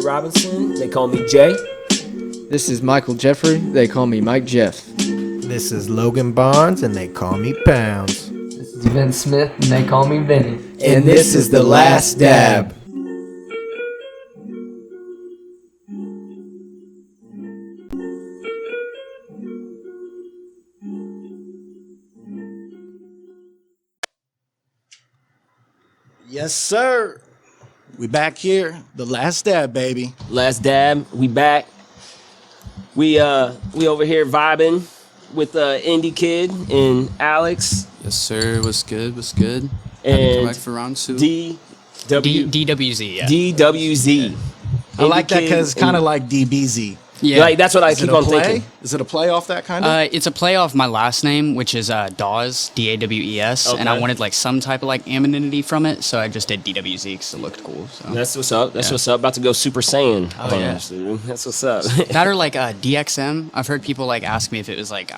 Robinson. They call me Jay. This is Michael Jeffrey. They call me Mike Jeff. This is Logan Barnes, and they call me Pounds. This is Vince Smith, and they call me Vinny. And this is The Last Dab. Yes, sir. We back here. The Last Dab, baby. Last Dab, we back. We over here vibing with IndyKid and Alex. Yes, sir. What's good? What's good? And come back for round two. DWZ, yeah. DWZ. I like that because it's kind of like DBZ. Yeah. Like, that's what I keep on thinking. Is it a play off that kind of? It's a play off my last name, which is Dawes, DAWES, Okay. and I wanted like some type of like anonymity from it, so I just did DWZ because it looked cool. So. That's what's up. That's what's up. About to go Super Saiyan. Oh, yeah. Dude. That's what's up. That or like DXM. I've heard people like ask me if it was like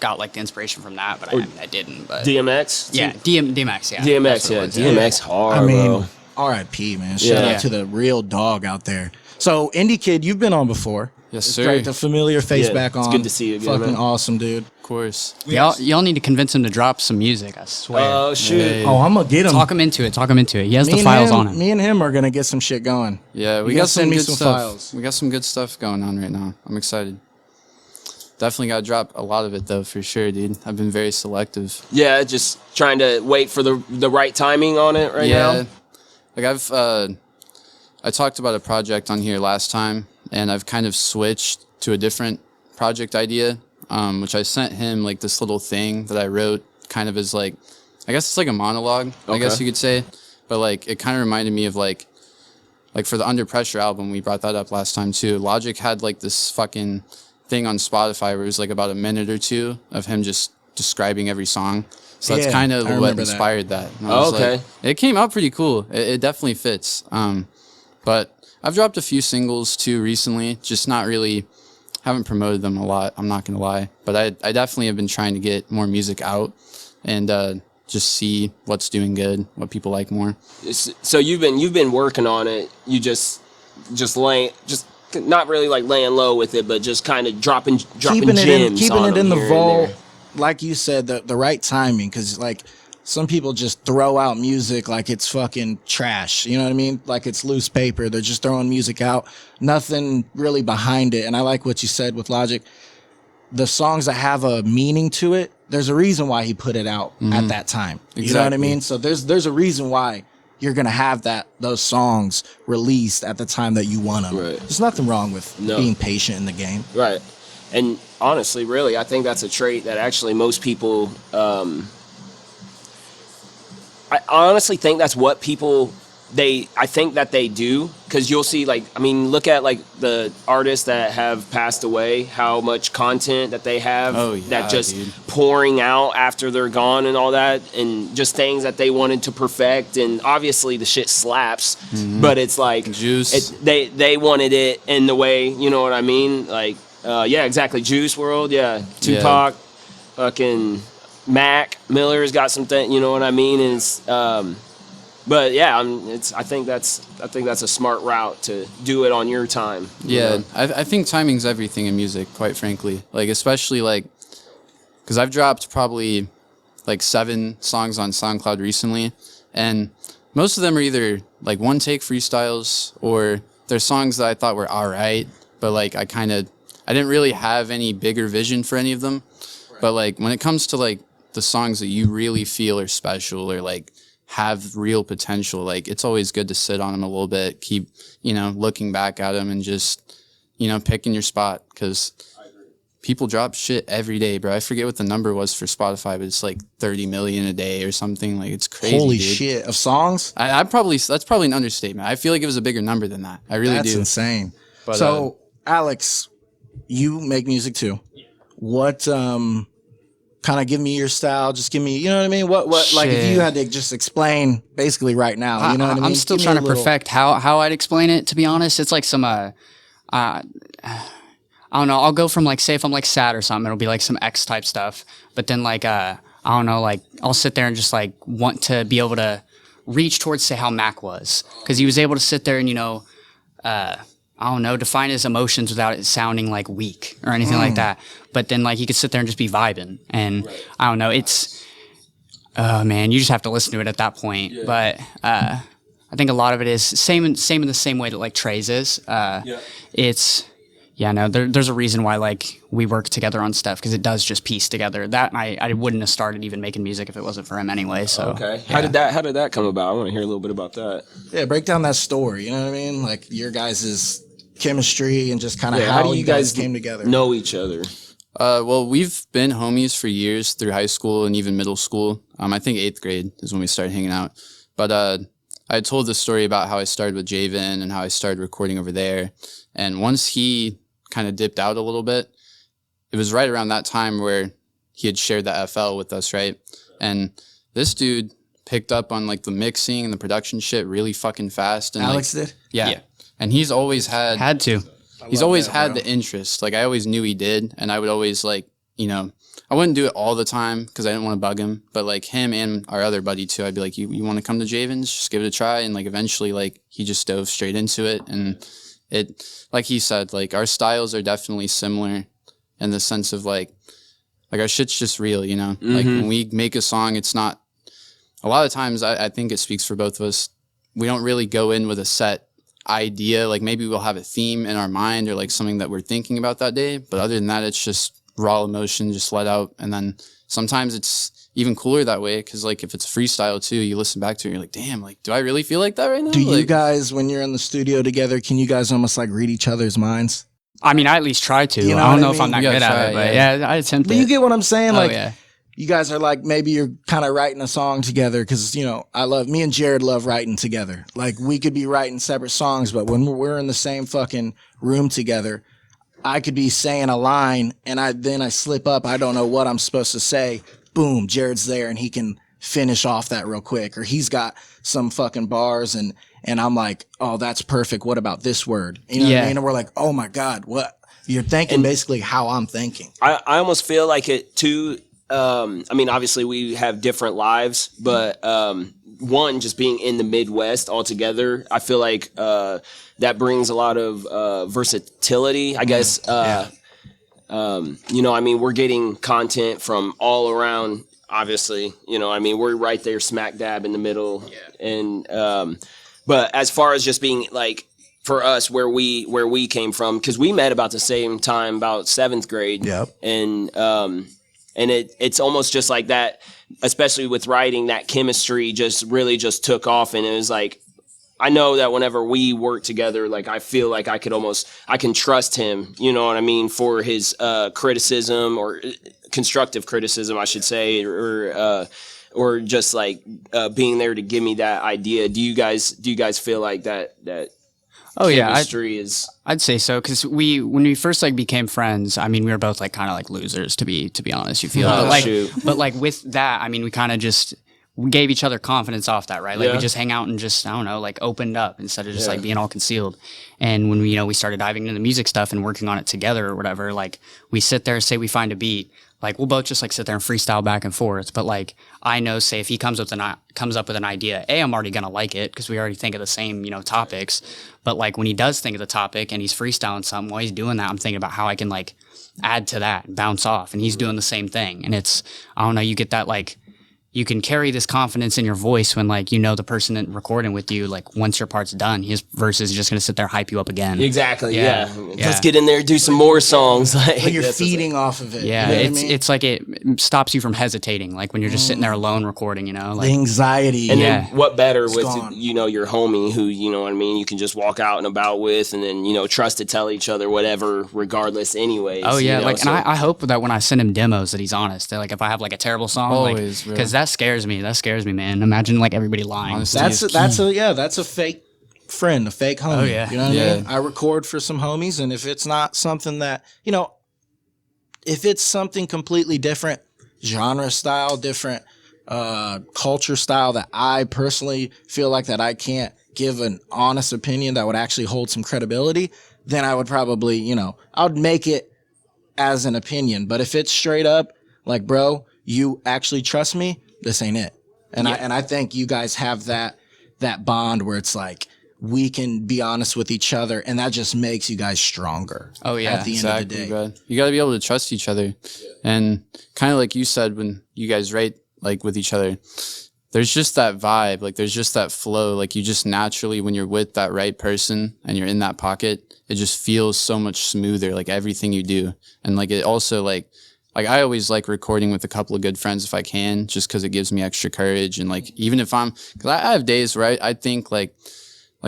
got like the inspiration from that, but I didn't. But DMX? Yeah, DMX, yeah. DMX, yeah. DMX hard, I mean, bro. R.I.P., man. Shout out to the real dog out there. So, IndyKid, you've been on before. Yes, It's sir. great. The familiar face Yeah, back on. it's good to see you again, Fucking man. awesome, dude. Of course. Y'all need to convince him to drop some music, I swear. Oh, shoot. Hey. Oh, I'm going to get him. Talk him into it. He has Me the and files him- on him. Me and him are going to get some shit going. Yeah, we You got gotta some send me good some stuff. files. We got some good stuff going on right now. I'm excited. Definitely got to drop a lot of it though, for sure, dude. I've been very selective. Yeah, just trying to wait for the right timing on it right now. Like I talked about a project on here last time, and I've kind of switched to a different project idea, which I sent him like this little thing that I wrote, kind of as like, I guess it's like a monologue, I guess you could say, but like it kind of reminded me of like for the Under Pressure album, we brought that up last time too. Logic had like this fucking thing on Spotify where it was like about a minute or two of him just describing every song. So that's Yeah, kind of I what remember that. inspired that. And I Oh, was okay. like, it came out pretty cool. It definitely fits. But I've dropped a few singles too recently, just not really, haven't promoted them a lot, I'm not going to lie. But I definitely have been trying to get more music out and just see what's doing good, what people like more. So you've been working on it. You just not really like laying low with it, but just kind of dropping keeping gems it on in them the here and vault, there. like you said, the right timing. Because like some people just throw out music like it's fucking trash. You know what I mean? Like it's loose paper. They're just throwing music out, nothing really behind it. And I like what you said with Logic. The songs that have a meaning to it, there's a reason why he put it out at that time. You know what I Exactly. mean? So there's a reason why you're gonna have those songs released at the time that you want them. Right. There's nothing wrong with being patient in the game. Right. And honestly, really, I think that's a trait that actually most people, I honestly think that's what people, I think that they do, because you'll see, like, I mean, look at, like, the artists that have passed away, how much content that they have that just pouring out after they're gone and all that, and just things that they wanted to perfect, and obviously the shit slaps, but it's like, Juice. they wanted it in the way, you know what I mean? Like, yeah, exactly, Juice WRLD, yeah, Tupac, fucking Mac Miller's got some thing, you know what I mean? And it's, but yeah, I think that's a smart route to do it on your time. Yeah, You know? I think timing's everything in music, quite frankly. Like, especially like, because I've dropped probably like 7 songs on SoundCloud recently, and most of them are either like one take freestyles or they're songs that I thought were all right, but like I didn't really have any bigger vision for any of them. Right. But like when it comes to like the songs that you really feel are special or like have real potential, like it's always good to sit on them a little bit, keep, looking back at them and just, picking your spot, because people drop shit every day, bro. I forget what the number was for Spotify, but it's like 30 million a day or something. Like, it's crazy. Holy dude. shit, of songs? That's probably an understatement. I feel like it was a bigger number than that. I really do. That's insane. But, so, Alex, you make music too. What kind of give me your style? Just give me, you know what I mean? What like if you had to just explain basically right now, you know what I mean? I'm still Give me trying a to little- perfect how I'd explain it, to be honest. It's like some I don't know, I'll go from like, say if I'm like sad or something, it'll be like some X type stuff. But then like I don't know, like I'll sit there and just like want to be able to reach towards, say, how Mac was, because he was able to sit there and I don't know, define his emotions without it sounding like weak or anything like that. But then like he could sit there and just be vibing, and I don't know, it's man, you just have to listen to it at that point. But I think a lot of it is same in the same way that like Trey's is. It's no, there's a reason why like we work together on stuff, because it does just piece together. That I wouldn't have started even making music if it wasn't for him anyway. So How did that come about? I want to hear a little bit about that. Yeah, break down that story. You know what I mean? Like your guys' chemistry and just kind of How how do you guys came together. know each other? Well, we've been homies for years through high school and even middle school. I think 8th grade is when we started hanging out. But I told the story about how I started with Javen and how I started recording over there. And once he kind of dipped out a little bit, it was right around that time where he had shared the FL with us, right? And this dude picked up on like the mixing and the production shit really fucking fast. And Alex like, did? Yeah. And he's always had to. He's always had the interest. Like I always knew he did, and I would always like, you know, I wouldn't do it all the time because I didn't want to bug him. But like him and our other buddy too, I'd be like, you want to come to Javen's? Just give it a try. And like eventually, like he just dove straight into it. And it, like he said, like our styles are definitely similar in the sense of like our shit's just real, you know. Like when we make a song, it's not. A lot of times, I think it speaks for both of us. We don't really go in with a set idea. Like maybe we'll have a theme in our mind or like something that we're thinking about that day, but other than that, it's just raw emotion just let out. And then sometimes it's even cooler that way, because like if it's freestyle too, you listen back to it and you're like, damn, like do I really feel like that right now? Do you like, guys, when you're in the studio together, can you guys almost like read each other's minds? I mean, I at least try to. You know I don't what know I if I'm mean? that You good gotta at it, try, but yeah. yeah, I attempt But it. you get what I'm saying? Oh, Like yeah. you guys are like, maybe you're kind of writing a song together, because, you know, me and Jared love writing together. Like we could be writing separate songs, but when we're in the same fucking room together, I could be saying a line and I slip up. I don't know what I'm supposed to say. Boom, Jared's there and he can finish off that real quick. Or he's got some fucking bars and I'm like, oh, that's perfect. What about this word? You know what I mean? And we're like, oh my God, what? You're thinking basically how I'm thinking. I almost feel like it too. I mean, obviously we have different lives, but one, just being in the Midwest altogether, I feel like that brings a lot of versatility, I guess. You know, I mean, we're getting content from all around, obviously. You know, I mean, we're right there smack dab in the middle. And but as far as just being like, for us, where we came from, because we met about the same time, about 7th grade. Yep. And it's almost just like that, especially with writing, that chemistry just really just took off. And it was like, I know that whenever we work together, like I feel like I can trust him, you know what I mean, for his criticism, or constructive criticism, I should say, or just like being there to give me that idea. Do you guys feel like that Oh yeah, chemistry is? I'd say so, because when we first like became friends, I mean we were both like kind of like losers to be honest. You feel but like shoot. but like with that, I mean we kind of just we gave each other confidence off that, right? Like we just hang out and just, I don't know, like opened up instead of just like being all concealed. And when we started diving into the music stuff and working on it together or whatever, like we sit there, say we find a beat, like we'll both just like sit there and freestyle back and forth. But like I know, say if he comes up with an idea, I'm already gonna like it because we already think of the same, topics. But like when he does think of the topic and he's freestyling something, while he's doing that, I'm thinking about how I can like add to that and bounce off. And he's doing the same thing. And it's, I don't know, you get that like, you can carry this confidence in your voice when like the person that recording with you, like once your part's done, his verse is just gonna sit there hype you up again. Exactly. Yeah. Let's get in there, do some more songs. Like you're feeding off of it. Yeah, you know what I mean? it's like it stops you from hesitating. Like when you're just sitting there alone recording, like the anxiety. And then what better with gone. your homie who what I mean, you can just walk out and about with, and then trust to tell each other whatever, regardless. Anyways. Oh yeah, and I hope that when I send him demos that he's honest. That, like if I have like a terrible song, always, because that scares me. That scares me, man. Imagine like everybody lying. Honesty That's a fake friend, a fake homie. Oh, yeah. You know what I mean? I record for some homies, and if it's not something that, if it's something completely different, genre style, different culture style, that I personally feel like that I can't give an honest opinion that would actually hold some credibility, then I would probably, I would make it as an opinion. But if it's straight up like, bro, you actually trust me, this ain't it. And I think you guys have that bond where it's like, we can be honest with each other, and that just makes you guys stronger. Oh, yeah, at the end of the day. Bro. You got to be able to trust each other, and kind of like you said when you guys write like with each other, there's just that vibe, like there's just that flow, like you just naturally when you're with that right person and you're in that pocket, it just feels so much smoother, like everything you do, and like it also like I always like recording with a couple of good friends if I can, just because it gives me extra courage, and like even if because I have days where I think like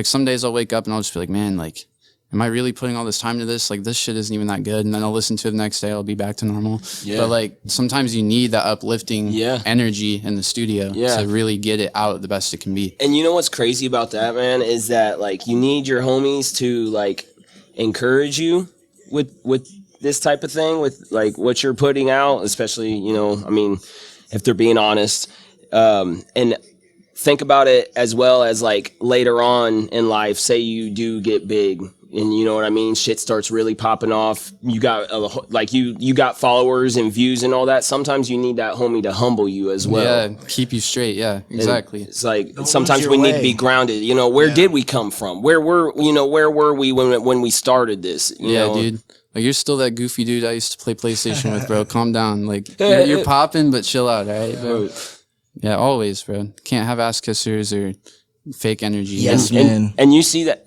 some days I'll wake up and I'll just be like, man, like, am I really putting all this time to this? Like, this shit isn't even that good. And then I'll listen to it the next day. I'll be back to normal. Yeah. But like, sometimes you need that uplifting energy in the studio to really get it out the best it can be. And you know what's crazy about that, man, is that like you need your homies to like encourage you with this type of thing, with like what you're putting out, especially, you know, I mean, if they're being honest. And think about it as well as like later on in life, say you do get big and you know what I mean, shit starts really popping off. You got like you got followers and views and all that. Sometimes you need that homie to humble you as well. Yeah, keep you straight. Yeah, exactly. And it's like sometimes we need to be grounded. You know, where did we come from? Where were we when we started this? You know? Dude. Like, you're still that goofy dude I used to play PlayStation with, bro. Calm down. Like, you're popping, but chill out, all right, bro? Yeah, always, bro. Can't have ass kissers or fake energy. Yes, man. And you see that.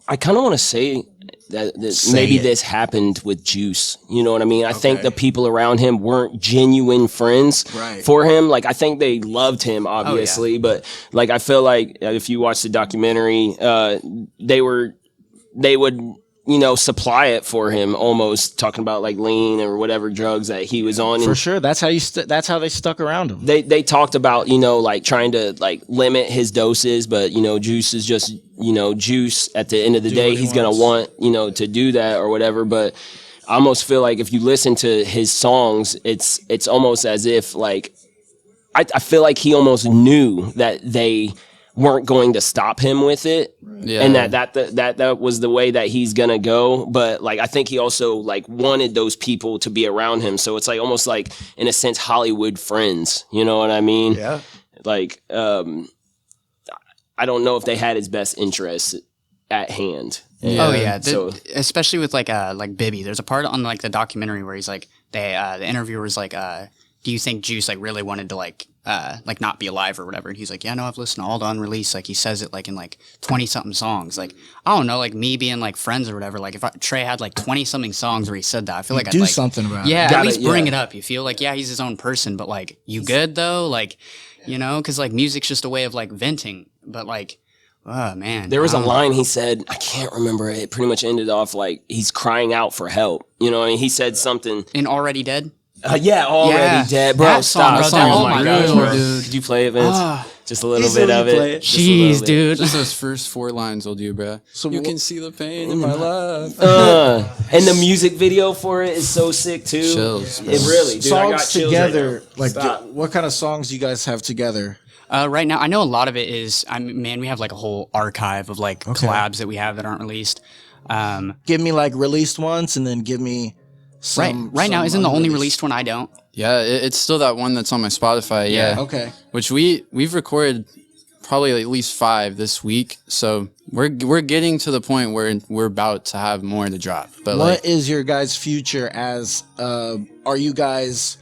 I kind of want to say that maybe this happened with Juice. You know what I mean? I think the people around him weren't genuine friends for him. Like, I think they loved him, obviously. But, like, I feel like if you watch the documentary, they would, you know, supply it for him, almost talking about like lean or whatever drugs that he was on. For sure, that's how that's how they stuck around him. They talked about, you know, like trying to like limit his doses, but you know, Juice is just, you know, Juice. At the end of the day, he's gonna want, you know, to do that or whatever. But I almost feel like if you listen to his songs, it's almost as if like I feel like he almost knew that they weren't going to stop him with it, and that was the way that he's gonna go. But like, I think he also like wanted those people to be around him, so it's like almost like in a sense Hollywood friends, you know what I mean? Yeah. Like, I don't know if they had his best interests at hand. Oh yeah, especially with like Bibby. There's a part on like the documentary where he's like, the interviewer's like, do you think Juice like really wanted to like not be alive or whatever? And he's like, yeah, no, I've listened to all the unreleased. Like, he says it like in like 20 something songs. Like, I don't know, like me being like friends or whatever. Like, if Trey had like 20 something songs where he said that, I feel like I'd do like, something about it. Yeah, at least bring it up. You feel like, yeah, he's his own person, but like, you good though? Like, you know, because like music's just a way of like venting. But like, oh man, there was a line he said, I can't remember it. Pretty much ended off like he's crying out for help. You know, I mean, he said something in Already Dead. Already Dead, bro. That song, Stop. bro, Oh my gosh, dude. Could you play it, Vince? Just a little bit of it. Jeez, dude. Just those first 4 lines will do, bro. So you can see the pain in my life. And the music video for it is so sick too. Chills, bro. It really, dude. I got Songs chills together. right now. Like, what kind of songs you guys have together? Right now, I know a lot of it is. We have like a whole archive of like collabs that we have that aren't released. Give me like released ones, and then give me some. Right now, isn't the only unreleased. released one I don't. Yeah, it's still that one that's on my Spotify. Yeah. Okay. Which we've recorded probably at least 5 this week. So we're getting to the point where we're about to have more to drop. But what is your guys' future as? Are you guys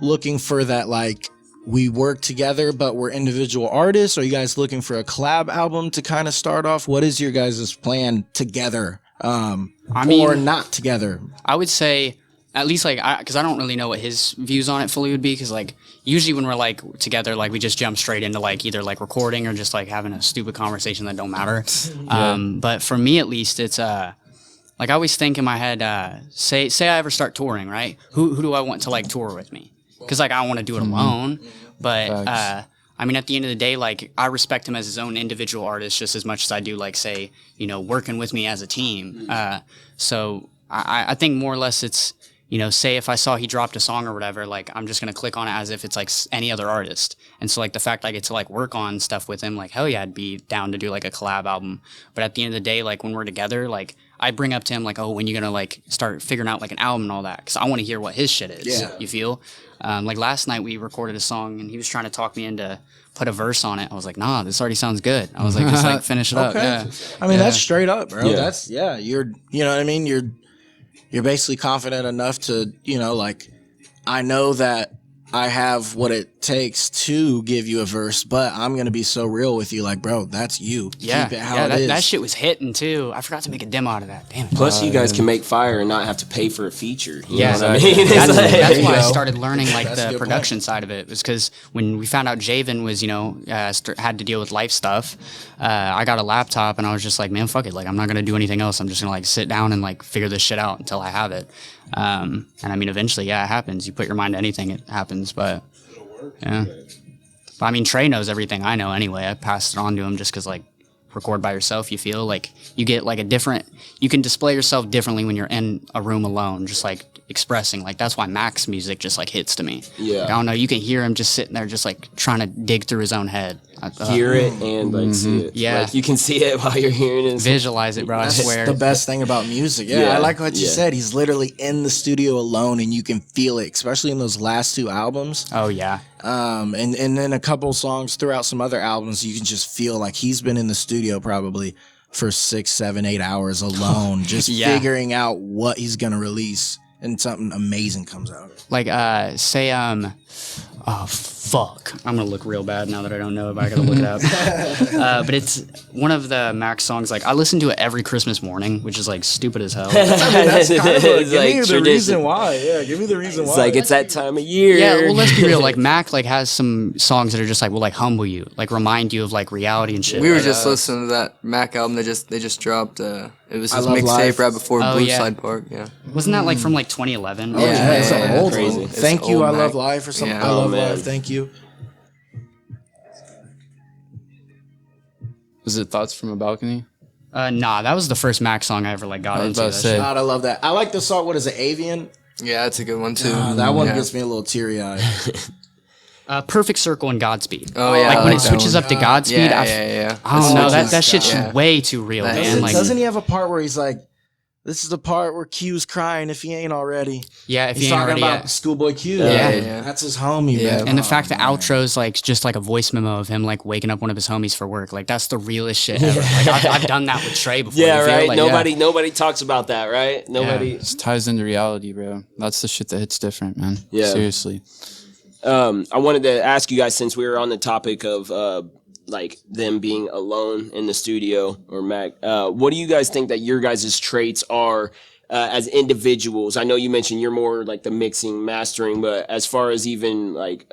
looking for that like we work together, but we're individual artists? Are you guys looking for a collab album to kind of start off? What is your guys' plan together? Or not together? I would say at least like, because I don't really know what his views on it fully would be. Because like usually when we're like together, like we just jump straight into like either like recording or just like having a stupid conversation that don't matter. But for me at least, it's like I always think in my head, say I ever start touring, right? Who do I want to like tour with me? Because like I don't want to do it alone. But I mean, at the end of the day, like I respect him as his own individual artist just as much as I do like say, you know, working with me as a team. So I think more or less it's, you know, say if I saw he dropped a song or whatever, like I'm just going to click on it as if it's like any other artist. And so like the fact I get to like work on stuff with him, like hell yeah, I'd be down to do like a collab album. But at the end of the day, like when we're together, like I bring up to him like, oh, when you gonna like start figuring out like an album and all that, because I want to hear what his shit is. Yeah. You feel? Like last night we recorded a song and he was trying to talk me into put a verse on it. I was like, nah, this already sounds good. I was like, just like finish it up. Yeah. I mean, that's straight up, bro. Yeah. That's you're you know what I mean? You're basically confident enough to, like, I know that I have what it takes to give you a verse, but I'm going to be so real with you. Like, bro, that's you. Yeah. Keep it how it is. That shit was hitting too. I forgot to make a demo out of that. Damn it. Plus, you guys can make fire and not have to pay for a feature. You know what I exactly. mean? It's That's, like- that's why I go. started learning like That's a the good production side of it. Was because when we found out Javen was, had to deal with life stuff, I got a laptop and I was just like, man, fuck it. Like, I'm not gonna do anything else. I'm just gonna like sit down and like figure this shit out until I have it. And I mean, eventually, yeah, it happens. You put your mind to anything, it happens. But yeah. But I mean, Trey knows everything I know anyway. I passed it on to him just because, like, record by yourself, you feel like you get like you can display yourself differently when you're in a room alone, just like expressing. Like, that's why Mac's music just like hits to me. Yeah. Like, I don't know, you can hear him just sitting there just like trying to dig through his own head. Hear it and like see it. Yeah. Like, you can see it while you're hearing it. Visualize it, bro. I That's swear. the best thing about music. Yeah, Yeah, I like what you yeah. said. He's literally in the studio alone, and you can feel it, especially in those last two albums. Oh yeah. And then a couple songs throughout some other albums, you can just feel like he's been in the studio probably for 6, 7, 8 hours alone, just Yeah. figuring out what he's gonna release, and something amazing comes out of it. Like say oh fuck, I'm gonna look real bad now that I don't know it, but I gotta look it up. But it's one of the Max songs. Like, I listen to it every Christmas morning, which is like stupid as hell. It's like tradition. why. Yeah, give me the reason It's like it's that time of year. Yeah, well, let's be real. Like, Mac like has some songs that are just like will like humble you, like remind you of like reality and shit. We were Like, just listening to that Mac album. They just dropped. It was I his Love mixtape Life. right before Oh, Blue yeah. Side Park. Yeah. wasn't that like from like 2011? Oh, yeah, it's an old crazy. one. It's Thank you, old I Mac. Love Life, or something. Yeah. I Love Oh, man. Life, thank you. Was it Thoughts from a Balcony? Nah, that was the first Mac song I ever like got I was into. about to That say. shit. God, I love that. I like the song. What is it, Avian? Yeah, that's a good one too. That one Yeah. gets me a little teary eyed. Perfect Circle and Godspeed. Oh yeah, Like I when it that switches one. up to Godspeed, Yeah, I yeah. I don't know, switches that shit's yeah. way too real, That man. is- Like, Doesn't he have a part where he's like, "This is the part where Q's crying if he ain't already"? yeah, if He's you ain't talking already about Schoolboy Q. Yeah. That's his homie, Yeah. man. and the Oh, fact that man. outro's like just like a voice memo of him like waking up one of his homies for work, like that's the realest shit ever. Like I've done that with Trey before. Yeah, you feel? right. Like, Nobody talks about that, right? Nobody. It just ties into reality, bro. That's the shit that hits different, man. Yeah. Seriously. I wanted to ask you guys, since we were on the topic of like them being alone in the studio or Mac, what do you guys think that your guys' traits are as individuals? I know you mentioned you're more like the mixing, mastering, but as far as even like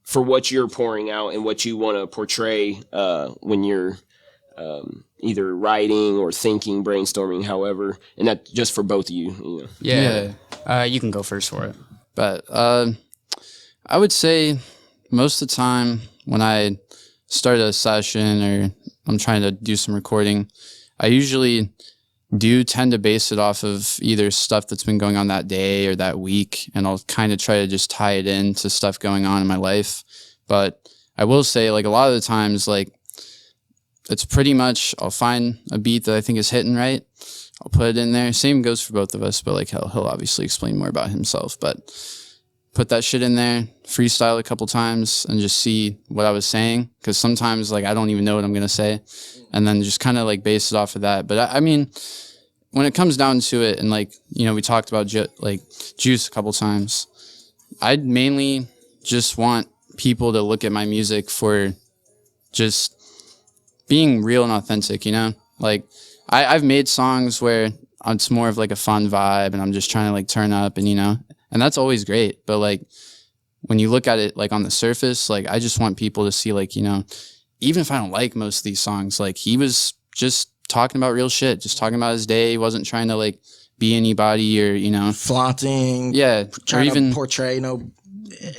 for what you're pouring out and what you want to portray when you're either writing or thinking, brainstorming, however, and that just for both of you, you know. yeah. You can go first for it. But I would say most of the time when I start a session or I'm trying to do some recording, I usually do tend to base it off of either stuff that's been going on that day or that week, and I'll kind of try to just tie it into stuff going on in my life. But I will say, like, a lot of the times, like, it's pretty much I'll find a beat that I think is hitting right. I'll put it in there. Same goes for both of us, but like he'll obviously explain more about himself. But put that shit in there, freestyle a couple times, and just see what I was saying. Because sometimes, like, I don't even know what I'm gonna say, and then just kind of like base it off of that. But I mean, when it comes down to it, and like, you know, we talked about Juice a couple times. I'd mainly just want people to look at my music for just being real and authentic, you know? Like, I've made songs where it's more of like a fun vibe and I'm just trying to like turn up and, you know, and that's always great. But like, when you look at it like on the surface, like, I just want people to see, like, you know, even if I don't like most of these songs, like, he was just talking about real shit, just talking about his day. He wasn't trying to like be anybody or, you know, Flaunting, yeah, or trying even to portray,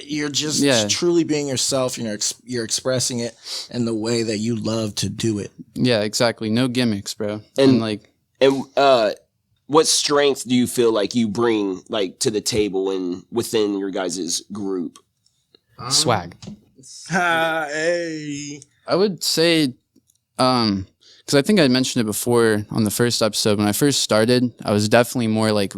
you're just truly being yourself. You're expressing it in the way that you love to do it. yeah, exactly. No gimmicks, bro. And- like, And what strength do you feel like you bring like to the table and within your guys' group? Swag. Hey. I would say, because I think I mentioned it before on the first episode. When I first started, I was definitely more like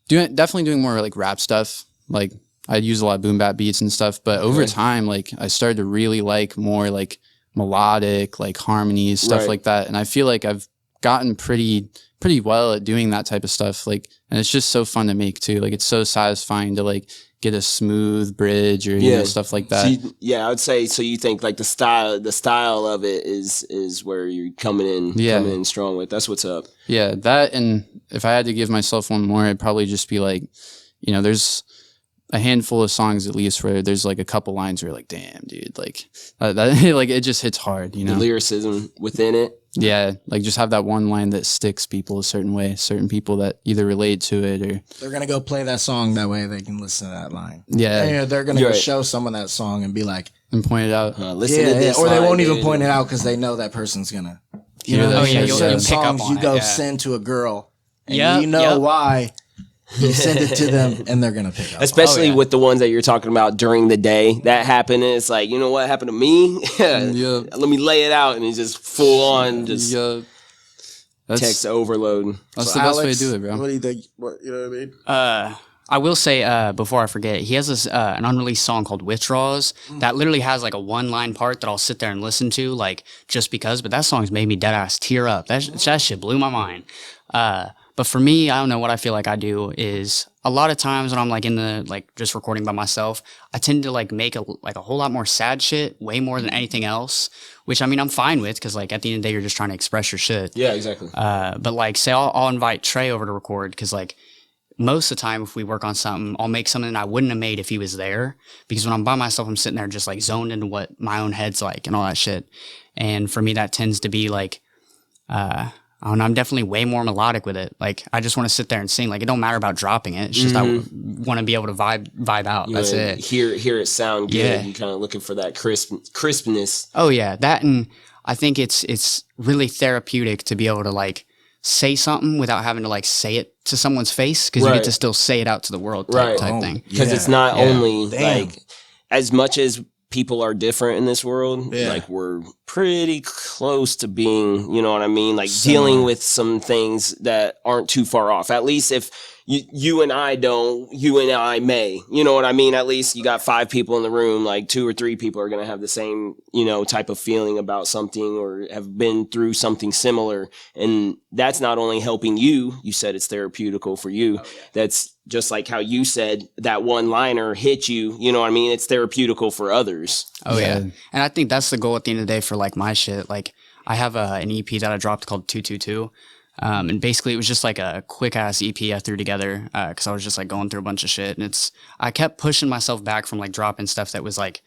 doing more like rap stuff. Like I'd use a lot of boom bap beats and stuff. But over time, like I started to really like more like melodic, like harmonies, stuff like that. And I feel like I've gotten pretty well at doing that type of stuff. Like, and it's just so fun to make too. Like it's so satisfying to like get a smooth bridge or you know, stuff like that. So I would say, so you think like the style of it is where you're coming in strong with. That's what's up. Yeah, that, and if I had to give myself one more, it'd probably just be like, you know, there's a handful of songs at least where there's like a couple lines where you're like, damn, dude, like that like it just hits hard, you know. The lyricism within it. Yeah, like just have that one line that sticks people a certain way, certain people that either relate to it or they're gonna go play that song that way they can listen to that line. Yeah, they're gonna go show someone that song and be like, and point it out. Listen to this or they line, won't dude. even point it out because they know that person's gonna. You Hear know, that shit. you'll certain pick up songs on you go it, send to a girl, and Yep, you know yep. why. You send it to them, and they're gonna pick up. Especially with the ones that you're talking about during the day that happen. It's like, you know what happened to me? Let me lay it out, and it's just full on just text overload. That's So the best way Alex, to do it, bro. What do you think? You know what I mean? I will say before I forget, he has this an unreleased song called Withdrawals that literally has like a one-line part that I'll sit there and listen to, like just because. But that song's made me dead ass tear up. That shit blew my mind. But for me, I don't know, what I feel like I do is a lot of times when I'm like in the like just recording by myself, I tend to like make a whole lot more sad shit, way more than anything else. Which I mean I'm fine with because like at the end of the day you're just trying to express your shit. Yeah, exactly. But like say I'll invite Trey over to record because like most of the time if we work on something, I'll make something I wouldn't have made if he was there. Because when I'm by myself, I'm sitting there just like zoned into what my own head's like and all that shit. And for me, that tends to be like, I don't know, I'm definitely way more melodic with it. Like I just want to sit there and sing. Like it don't matter about dropping it. It's just I want to be able to vibe out. That's it. Hear it sound good. Yeah. You're kind of looking for that crispness. Oh yeah, that, and I think it's really therapeutic to be able to like say something without having to like say it to someone's face because you get to still say it out to the world type thing. Because it's not only like as much as people are different in this world, like we're pretty close to being, you know what I mean? Like dealing with some things that aren't too far off. At least if you and I don't, you and I may, you know what I mean? At least you got 5 people in the room, like 2 or 3 people are going to have the same, you know, type of feeling about something or have been through something similar. And that's not only helping you said it's therapeutical for you. That's just like how you said that one-liner hit you, you know what I mean? It's therapeutical for others. Oh yeah. And I think that's the goal at the end of the day for like my shit. Like I have an EP that I dropped called 222. And basically it was just like a quick ass EP I threw together because I was just like going through a bunch of shit, and I kept pushing myself back from like dropping stuff that was like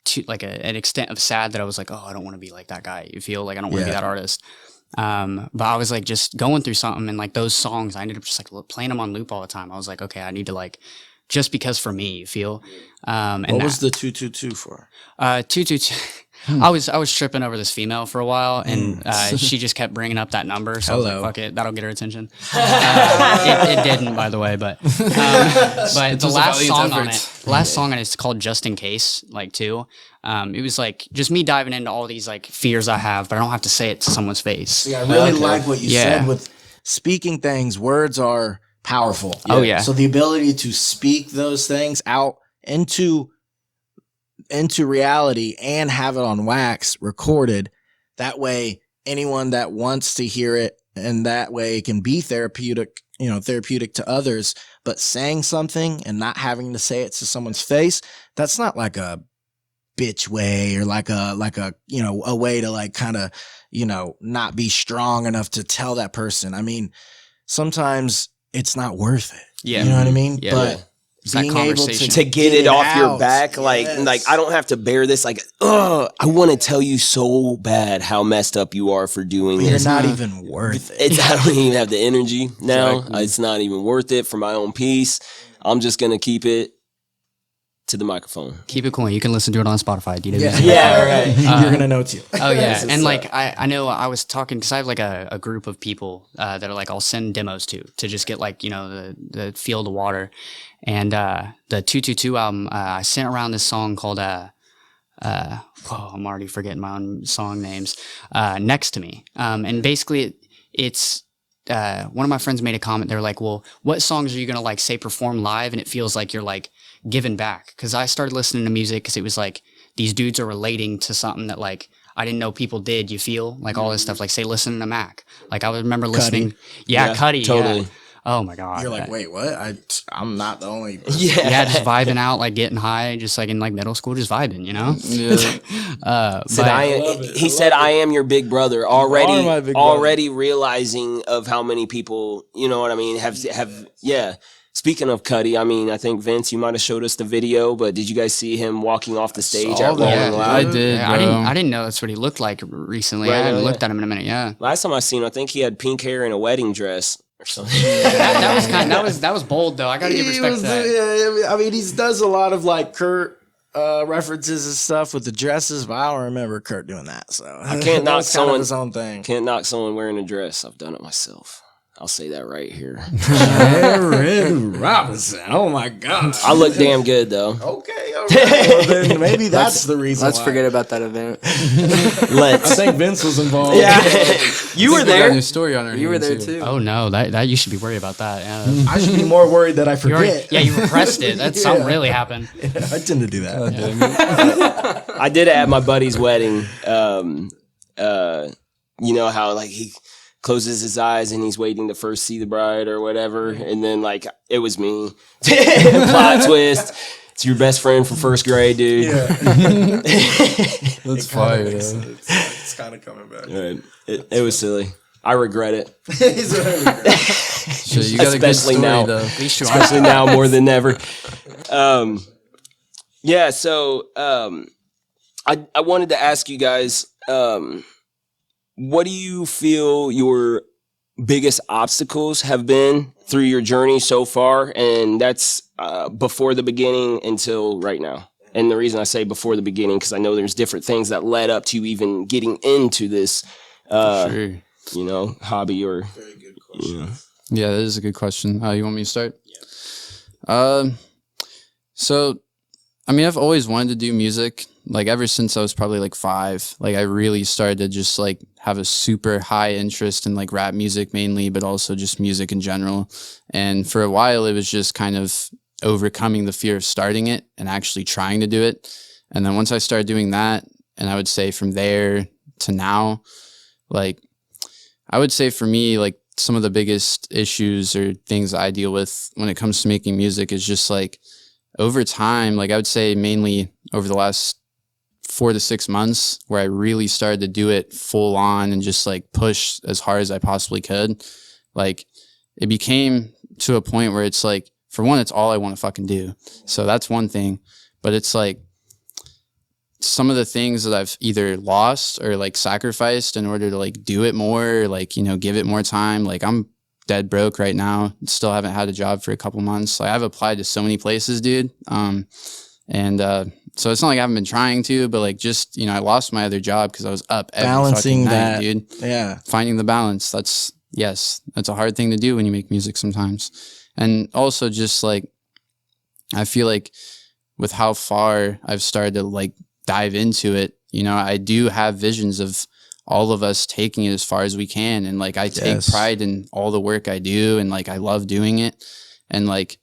to like an extent of sad that I was like, oh, I don't want to be like that guy. You feel like I don't want to be that artist. But I was like just going through something, and like those songs, I ended up just like playing them on loop all the time. I was like, okay, I need to like, just because for me, you feel. And what was the 222 for? 222. I was tripping over this female for a while, and she just kept bringing up that number. So I was like, fuck it, that'll get her attention. It didn't, by the way, but the last song on it is called Just In Case, like too. It was like just me diving into all these like fears I have, but I don't have to say it to someone's face. Yeah, I really like what you said with speaking things. Words are powerful. Oh yeah. So the ability to speak those things out into reality and have it on wax recorded, that way anyone that wants to hear it, and that way it can be therapeutic to others. But saying something and not having to say it to someone's face, that's not like a bitch way or like a you know, a way to like kind of, you know, not be strong enough to tell that person. I mean, sometimes it's not worth it. Yeah. You know what I mean? Yeah. But being able to get it off your back, like yes. like I don't have to bear this. Like, I want to tell you so bad how messed up you are for doing But you're this. not even worth it. I don't even have the energy now. It's not even worth it for my own peace. I'm just gonna keep it to the microphone. Keep it cool. You can listen to it on Spotify. DWZ. Yeah, right. You're gonna know too. Oh yeah, and like I know I was talking because I have like a group of people that are like I'll send demos to just get like, you know, the feel of the water, and the 222 album I sent around this song called I'm already forgetting my own song names. Next to Me, and basically it's. One of my friends made a comment. They're like, well, what songs are you going to like say perform live? And it feels like you're like giving back. Cause I started listening to music cause it was like, these dudes are relating to something that like, I didn't know people did. You feel like all this stuff, like say, listening to Mac. Like I remember listening. Yeah. Cuddy. Totally. Yeah. Oh my God. You're like, wait, what? I'm not the only person. Yeah, just vibing out, like getting high, just like in like middle school, just vibing, you know? Yeah. He said, I am your big brother. Already, my big already realizing of how many people, you know what I mean, have, yeah. Speaking of Cuddy, I mean, I think Vince, you might have showed us the video, but did you guys see him walking off the stage at Rolling Yeah, Loud? I did, Yeah, bro. I didn't know that's what he looked like recently. Right, I haven't yeah. looked at him in a minute. Yeah, Last time I seen him, I think he had pink hair and a wedding dress or something. that was bold though. I gotta give respect to that. Yeah, I mean, he does a lot of like Kurt references and stuff with the dresses, but I don't remember Kurt doing that. So I can't knock that's kind of someone. his own thing. Can't knock someone wearing a dress. I've done it myself. I'll say that right here. Aaron Robinson. Oh my God. I look damn good though. Okay, all right. Well, then maybe that's the reason. Let's why. forget about that event. I Let's. think Vince was involved. You were We got a there. new story on our You were hands there here. too. Oh no, that you should be worried about that. Yeah, I should be more worried that I forget. you repressed it. That's something really happened. I tend to do that. I did it at my buddy's wedding. You know how like he closes his eyes and he's waiting to first see the bride or whatever, and then like it was me. Plot twist. It's your best friend from first grade, dude. That's fire, though. It's kind of coming back. Right. It was silly. I regret it, Shit, you got a good Especially story, now. though. especially now more than ever. Yeah. So I wanted to ask you guys, what do you feel your biggest obstacles have been through your journey so far? And that's before the beginning until right now. And the reason I say before the beginning, because I know there's different things that led up to you even getting into this, Sure. you know, hobby or. You know. Yeah, that is a good question. You want me to start? Yeah. So, I mean, I've always wanted to do music. Like ever since I was probably like 5, like I really started to just like have a super high interest in like rap music mainly, but also just music in general. And for a while, it was just kind of overcoming the fear of starting it and actually trying to do it. And then once I started doing that, and I would say from there to now, like I would say for me, like some of the biggest issues or things I deal with when it comes to making music is just like over time, like I would say mainly over the last 4 to 6 months where I really started to do it full on and just like push as hard as I possibly could. Like it became to a point where it's like, for one, it's all I want to fucking do. So that's one thing, but it's like some of the things that I've either lost or like sacrificed in order to like do it more, or like, you know, give it more time. Like I'm dead broke right now. Still haven't had a job for a couple months. Like I've applied to so many places, dude. So it's not like I haven't been trying to, but like just, you know, I lost my other job because I was up every Balancing fucking night, that, dude. Yeah. Finding the balance. That's a hard thing to do when you make music sometimes. And also just like, I feel like with how far I've started to like dive into it, you know, I do have visions of all of us taking it as far as we can. And like, I take pride in all the work I do. And like, I love doing it. And like,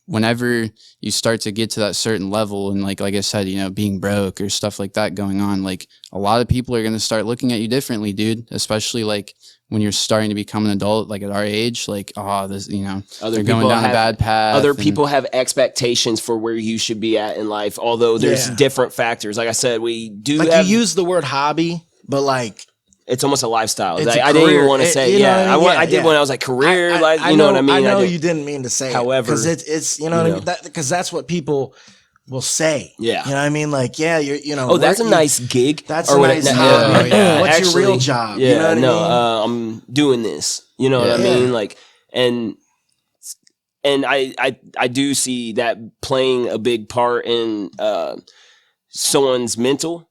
whenever you start to get to that certain level and like I said, you know, being broke or stuff like that going on, like a lot of people are going to start looking at you differently, dude, especially like when you're starting to become an adult, like at our age, like, oh, this, you know, they're going down a bad path. Other people have expectations for where you should be at in life, although there's different factors. Like I said, we do like have, you use the word hobby, but like it's almost a lifestyle. it's Like, a I didn't even career. want to say, You know what I mean? I did when I was like career, I you know what I mean? I know did. you didn't mean to say However, because it's you know what I mean, because that's what people will say. Yeah. You know what I mean? Like, yeah, you're, you know. Oh, that's a nice gig. That's or a what nice it- hobby. What's Actually, your real job? Yeah, You know what no, I mean? I'm doing this. You know what I mean? Like, and I do see that playing a big part in someone's mental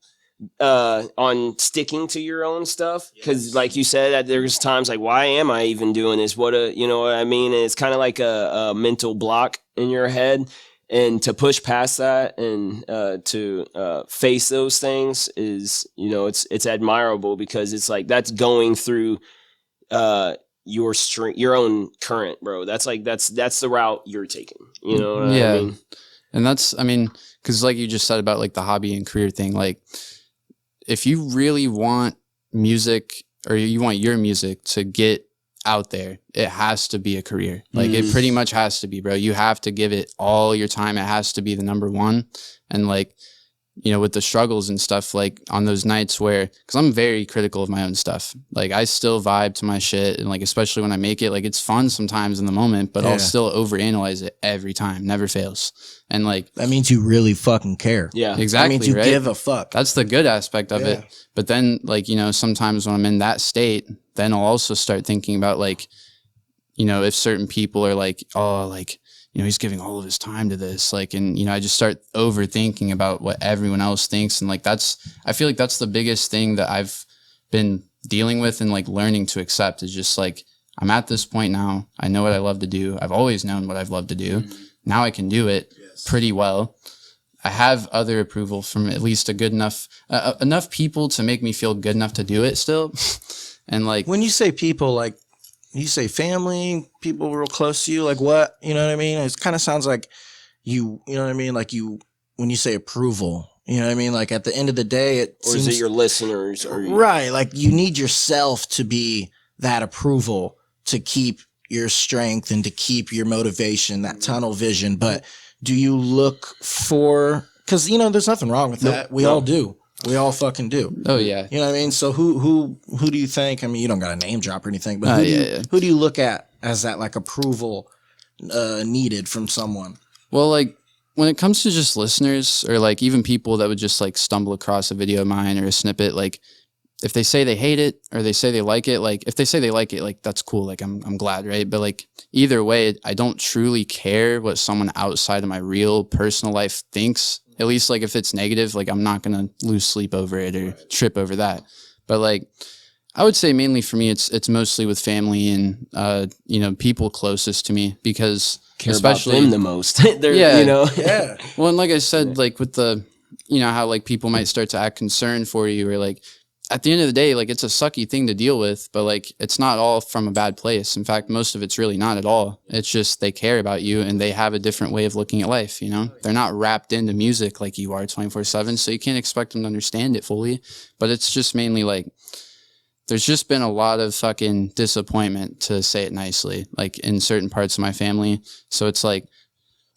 on sticking to your own stuff, because like you said, there's times like, why am I even doing this? You know what I mean? And it's kind of like a mental block in your head. and to push past that and to face those things is, you know, it's admirable, because it's like that's going through your own current, bro. That's like that's the route you're taking, you know what I mean? And that's, I mean, because like you just said about like the hobby and career thing, like if you really want music, or you want your music to get out there, it has to be a career. Like it pretty much has to be, bro. You have to give it all your time. It has to be the number one. And like, you know, with the struggles and stuff, like on those nights where, because I'm very critical of my own stuff, like I still vibe to my shit, and like especially when I make it, like it's fun sometimes in the moment, but I'll still overanalyze it every time, never fails. And like that means you really fucking care. Yeah, exactly. That means you right? give a fuck. That's the good aspect of it. But then, like, you know, sometimes when I'm in that state, then I'll also start thinking about like, you know, if certain people are like, oh, like, you know, he's giving all of his time to this, like, and, you know, I just start overthinking about what everyone else thinks. And like, I feel like that's the biggest thing that I've been dealing with and like learning to accept, is just like, I'm at this point now. I know what I love to do. I've always known what I've loved to do. Now I can do it pretty well. I have other approval from at least a good enough, enough people to make me feel good enough to do it still. And like, when you say people, like, you say family, people real close to you, like what, you know what I mean? It kind of sounds like you know what I mean? Like when you say approval, you know what I mean? Like at the end of the day, or is it your listeners? Right. Like you need yourself to be that approval to keep your strength and to keep your motivation, that tunnel vision. But do you look for, because, you know, there's nothing wrong with that. We all do. We all fucking do. oh yeah. You know what I mean? So who do you think? I mean, you don't got a name drop or anything, but who do you look at as that like approval needed from someone? Well, like when it comes to just listeners, or like even people that would just like stumble across a video of mine or a snippet, like if they say they hate it or they say they like it, like if they say they like it, like that's cool. Like I'm glad, right? But like either way, I don't truly care what someone outside of my real personal life thinks. At least like if it's negative, like I'm not going to lose sleep over it or trip over that. But like I would say mainly for me, it's mostly with family and, you know, people closest to me, because Care especially about them the most. They're, Yeah. you know. Yeah. well, and like I said, like with the, you know, how like people might start to act concerned for you, or like at the end of the day, like it's a sucky thing to deal with, but like it's not all from a bad place. In fact, most of it's really not at all. It's just they care about you and they have a different way of looking at life, you know? They're not wrapped into music like you are 24/7, so you can't expect them to understand it fully. But it's just mainly like there's just been a lot of fucking disappointment, to say it nicely, like in certain parts of my family. So it's like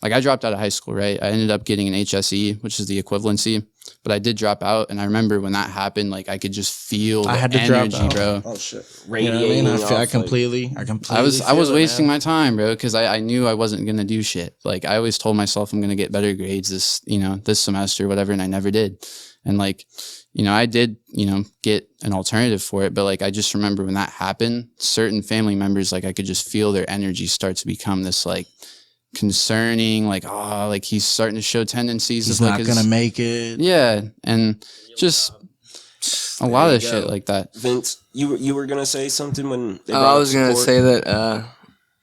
I dropped out of high school, right? I ended up getting an HSE, which is the equivalency, but I did drop out. And I remember when that happened, like I could just feel the energy, bro. Oh shit. Radiating. You know what I mean? I off, completely I was feel it, wasting man. my time, bro, because I knew I wasn't gonna do shit. Like I always told myself I'm gonna get better grades this semester, whatever, and I never did. And like, you know, I did, you know, get an alternative for it, but like I just remember when that happened, certain family members, like I could just feel their energy start to become this like concerning, like, oh, like he's starting to show tendencies He's of like not gonna make it. yeah, and just a lot of shit like that. Vince, you were gonna say something when they Oh, brought I up was gonna support? say that,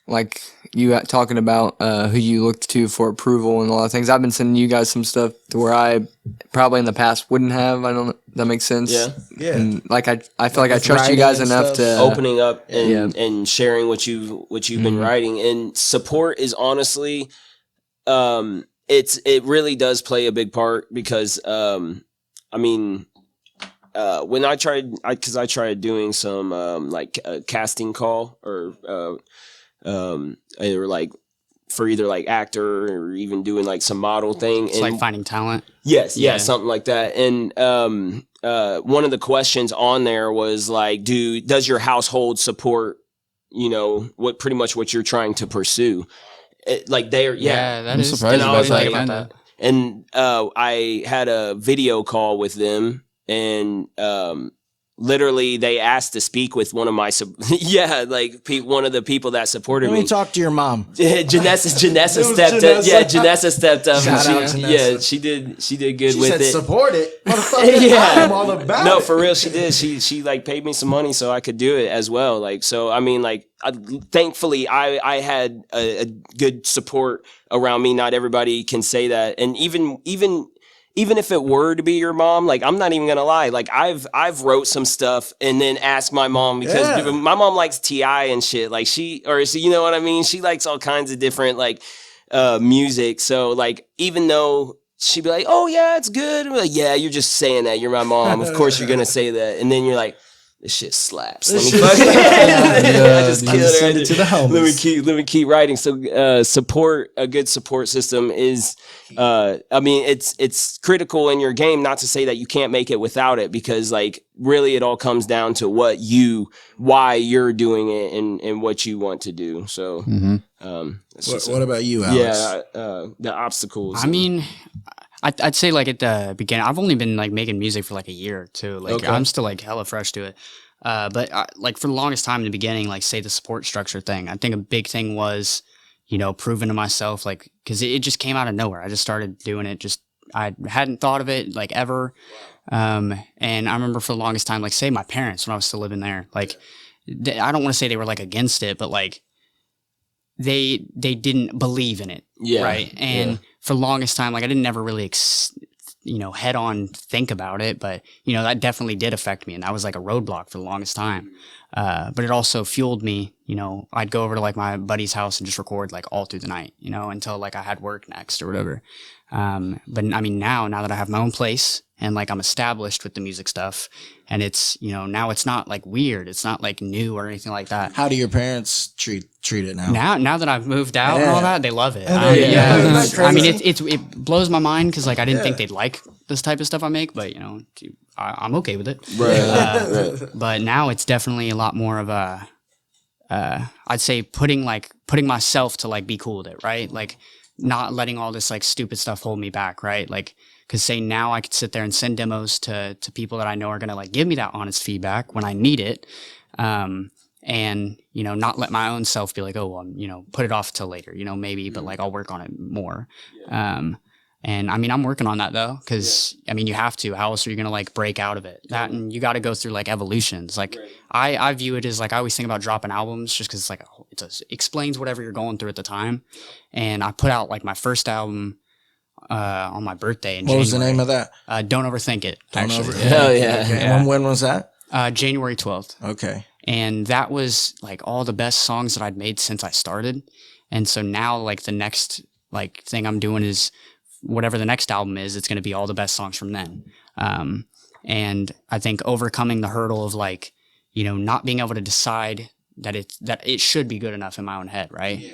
like you talking about who you looked to for approval and a lot of things. I've been sending you guys some stuff to where I probably in the past wouldn't have. I don't know. That makes sense. Yeah. Yeah. And like I feel like I with trust you writing guys and enough stuff. to Opening up and Yeah. and sharing what you've been writing, and support is honestly, it really does play a big part, because I mean, when I tried doing some like a casting call, or either like for either like actor or even doing like some model thing. It's like finding talent. Yes, yeah, Yeah. something like that. And one of the questions on there was like, does your household support, you know, pretty much what you're trying to pursue? Like they're That I'm is. surprised And I was about like, that. and I had a video call with them, and literally they asked to speak with one of my one of the people that supported Let me. me talk to your mom. Janessa stepped Janessa. up. Yeah, Janessa stepped up. Shout out and Janessa. she did good She with said it. support it. Motherfucker, I'm all about No, it. for real, she did. She like paid me some money so I could do it as well. Like, so I mean, like, thankfully I had a good support around me. Not everybody can say that, and even if it were to be your mom, like, I'm not even gonna lie, like, I've wrote some stuff and then asked my mom, because my mom likes T.I. and shit. Like, you know what I mean? She likes all kinds of different like music. So like, even though she'd be like, "Oh yeah, it's good," I'm like, "Yeah, you're just saying that. You're my mom. Of course you're gonna say that." And then you're like, "This shit slaps. Let me fucking I just killed her. Send it to the homies. Let me keep writing." So a good support system is I mean, it's critical in your game. Not to say that you can't make it without it, because like, really it all comes down to why you're doing it and what you want to do. So What about you, Alex? the obstacles. I mean, I'd say like at the beginning, I've only been like making music for like a year or two. Like, Okay. I'm still like hella fresh to it. But like for the longest time in the beginning, like say the support structure thing, I think a big thing was, proving to myself, like, cause it just came out of nowhere. I just started doing it. I hadn't thought of it like ever. And I remember for the longest time, like say my parents, when I was still living there, like I don't want to say they were like against it, but like they didn't believe in it. Yeah. Right. And for the longest time, like I didn't never really, head on think about it, but that definitely did affect me. And that was like a roadblock for the longest time. But it also fueled me, I'd go over to like my buddy's house and just record like all through the night, until like I had work next or whatever. But I mean, now that I have my own place and like I'm established with the music stuff, and it's, now it's not like weird. It's not like new or anything like that. How do your parents treat it now? Now that I've moved out and all that, they love it. Isn't that I mean, crazy? it blows my mind because like I didn't think they'd like this type of stuff I make, but I'm okay with it. Right. But now it's definitely a lot more of a, I'd say putting myself to like be cool with it, right? Like not letting all this like stupid stuff hold me back, right? Like, because say now I could sit there and send demos to people that I know are gonna like give me that honest feedback when I need it. And not let my own self be like, oh, well, put it off till later, maybe, but like I'll work on it more. And I mean, I'm working on that though, because I mean, you have to. How else are you gonna like break out of it? That, and you got to go through like evolutions. Like I view it as like I always think about dropping albums just because it's like it explains whatever you're going through at the time. And I put out like my first album on my birthday in January. What was the name of that? Don't Overthink It. Hell yeah. Okay. And when was that? January 12th. Okay. And that was like all the best songs that I'd made since I started. And so now like the next like thing I'm doing is whatever the next album is, it's going to be all the best songs from then. And I think overcoming the hurdle of like, not being able to decide that it should be good enough in my own head, right?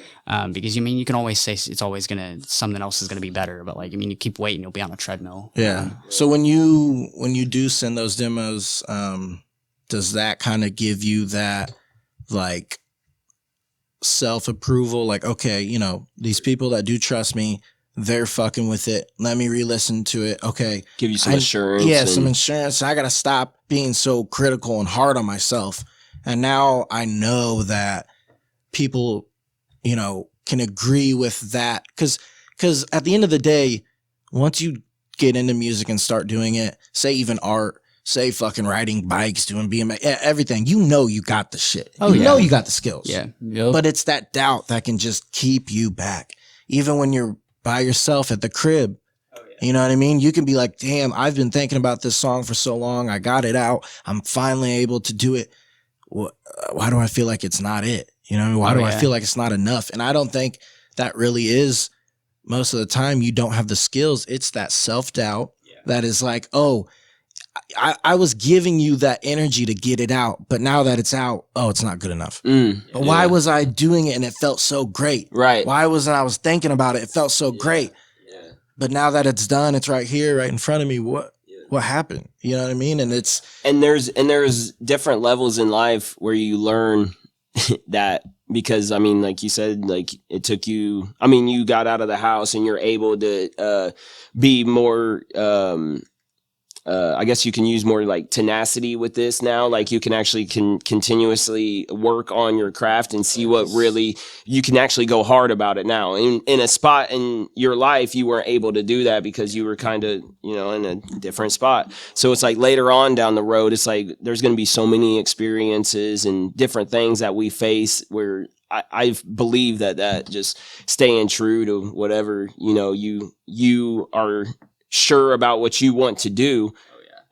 Because you can always say it's always something else is gonna be better, but like you keep waiting, you'll be on a treadmill. Yeah. So when you do send those demos, does that kind of give you that like self-approval? Like, okay, these people that do trust me, they're fucking with it. Let me re-listen to it. Okay. Give you some assurance. Yeah, some insurance. I gotta stop being so critical and hard on myself. And now I know that people, can agree with that. Cause at the end of the day, once you get into music and start doing it, say even art, say fucking riding bikes, doing BMX, everything, you got the shit. You got the skills. Yeah. Yep. But it's that doubt that can just keep you back. Even when you're by yourself at the crib. You know what I mean? You can be like, damn, I've been thinking about this song for so long. I got it out. I'm finally able to do it. Why do I feel like it's not it? Why do I feel like it's not enough? And I don't think that really is. Most of the time you don't have the skills. It's that self-doubt that is like, oh, I was giving you that energy to get it out, but now that it's out, oh, it's not good enough. But why was I doing it and it felt so great? Right. Why wasn't I was thinking about it? It felt so great. Yeah. But now that it's done, it's right here, right in front of me. What happened? You know what I mean? And there's different levels in life where you learn that, because I mean, like you said, like it took you, I mean, you got out of the house and you're able to be more I guess you can use more like tenacity with this now. Like you can actually continuously work on your craft and see what really you can actually go hard about it now. In a spot in your life, you weren't able to do that because you were kind of, in a different spot. So it's like later on down the road, it's like there's going to be so many experiences and different things that we face where I believe that just staying true to whatever, you are sure about what you want to do,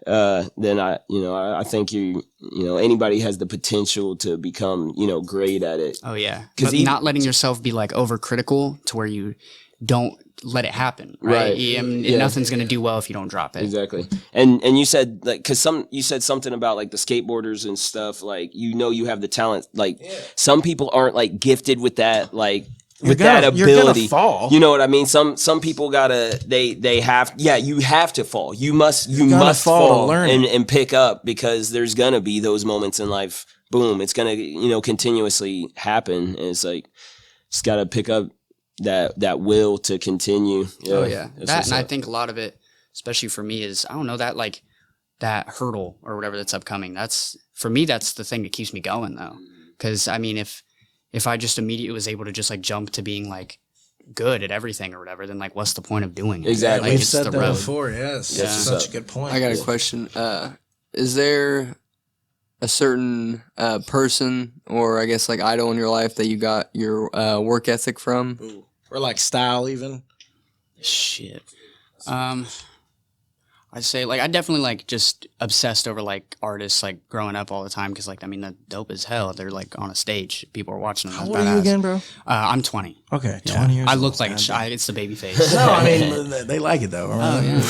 then I think anybody has the potential to become, great at it. Oh yeah. Because not letting yourself be like overcritical to where you don't let it happen. Right. Nothing's going to do well if you don't drop it. Exactly. And you said like, cause you said something about like the skateboarders and stuff, like, you have the talent. Like some people aren't like gifted with that, like, with that ability. You're gonna fall. You know what I mean? Some people gotta, you have to fall. You must fall to learn and pick up, because there's gonna be those moments in life. Boom. It's gonna, continuously happen. And it's like, just gotta pick up that will to continue. Oh yeah. That, and I think a lot of it, especially for me, is, I don't know, that like that hurdle or whatever that's upcoming. For me, that's the thing that keeps me going though. Cause I mean, if I just immediately was able to just like jump to being like good at everything or whatever, then like what's the point of doing it? Exactly. We've it's said the that road. before. Yes, Yeah. that's such a good point. I got a question. Is there a certain person or I guess like idol in your life that you got your work ethic from? Ooh. Or like style even? Shit. I'd say like I definitely like just obsessed over like artists like growing up all the time, because like I mean they're dope as hell. They're like on a stage, people are watching them. How old are you again, bro? I'm 20. Okay, Yeah. 20 years I old. look like it's the baby face. No, I mean they like it though. Oh yeah.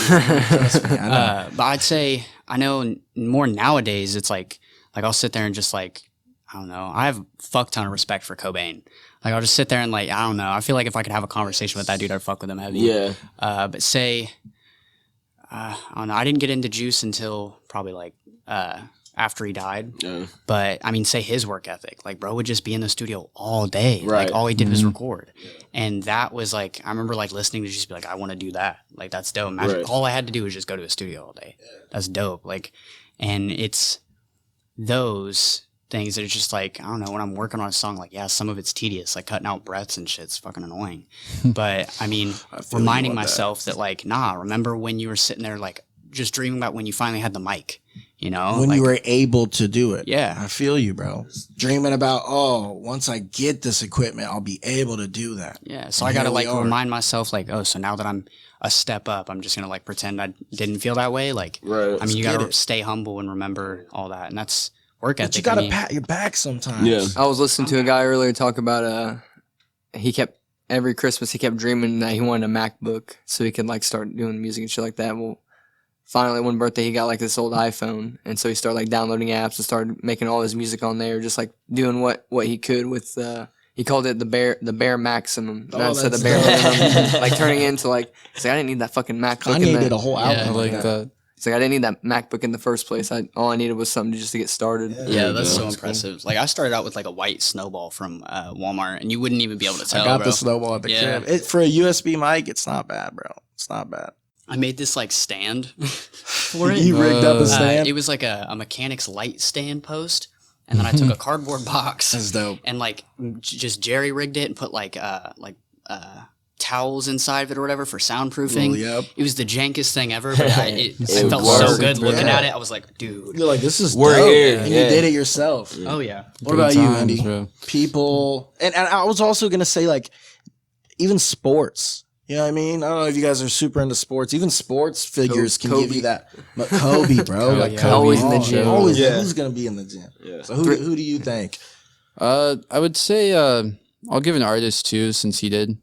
Trust me, I know. But I'd say I know more nowadays. It's like I'll sit there and just like, I don't know. I have a fuck ton of respect for Cobain. Like I'll just sit there and like, I don't know. I feel like if I could have a conversation with that dude, I'd fuck with him heavy. Yeah. But say, I don't know. I didn't get into Juice until probably like after he died. Yeah. But I mean, say his work ethic. Like bro would just be in the studio all day. Right. Like all he did was record. And that was like, I remember like listening to just be like, I want to do that. Like that's dope. Imagine Right. all I had to do was just go to a studio all day. That's dope. Like, and it's those things that are just like, I don't know, when I'm working on a song, like, yeah, some of it's tedious, like cutting out breaths and shit's fucking annoying. But I mean, reminding myself that like, nah, remember when you were sitting there, like just dreaming about when you finally had the mic, When like, you were able to do it. Yeah. I feel you, bro. Dreaming about, once I get this equipment, I'll be able to do that. yeah. So And I got to here we like are. remind myself like, oh, so now that I'm a step up, I'm just going to like pretend I didn't feel that way. Like, Right. I mean, you Get got to it. stay humble and remember all that. And that's work But ethic. you gotta I mean, pat your back sometimes. Yeah. I was listening to a guy earlier talk about every Christmas he kept dreaming that he wanted a MacBook so he could like start doing music and shit like that. Well, finally one birthday he got like this old iPhone, and so he started like downloading apps and started making all his music on there, just like doing what he could with he called it the bare maximum. Oh, Not instead that's of bare dope. minimum. Like turning into like he's like I didn't need that fucking MacBook. Kanye did a whole album. Yeah, I like that. that. He's like I didn't need that MacBook in the first place. All I needed was something just to get started. Yeah, that's so That's impressive. Like I started out with like a white snowball from Walmart, and you wouldn't even be able to tell. I got bro. the snowball at the Yeah. crib. For a USB mic, it's not bad, bro. It's not bad. I made this like stand for it. You rigged up a stand? It was like a mechanic's light stand post, and then I took a cardboard box That's dope. and like just jerry rigged it and put like towels inside of it or whatever for soundproofing. Oh, yep. It was the jankest thing ever, but I felt worked, so good looking yeah. at it. I was like, dude. You're like, this is We're dope. here, And yeah. you did it yourself. Oh yeah. What about you, times, Andy? bro. People, and I was also gonna say like, even sports. You know what I mean? I don't know if you guys are super into sports. Even sports figures can give you that. But Kobe, bro, like yeah. Kobe, Always in the gym. Always, Yeah. who's gonna be in the gym? Yeah. So who do you think? I would say I'll give an artist too, since he did.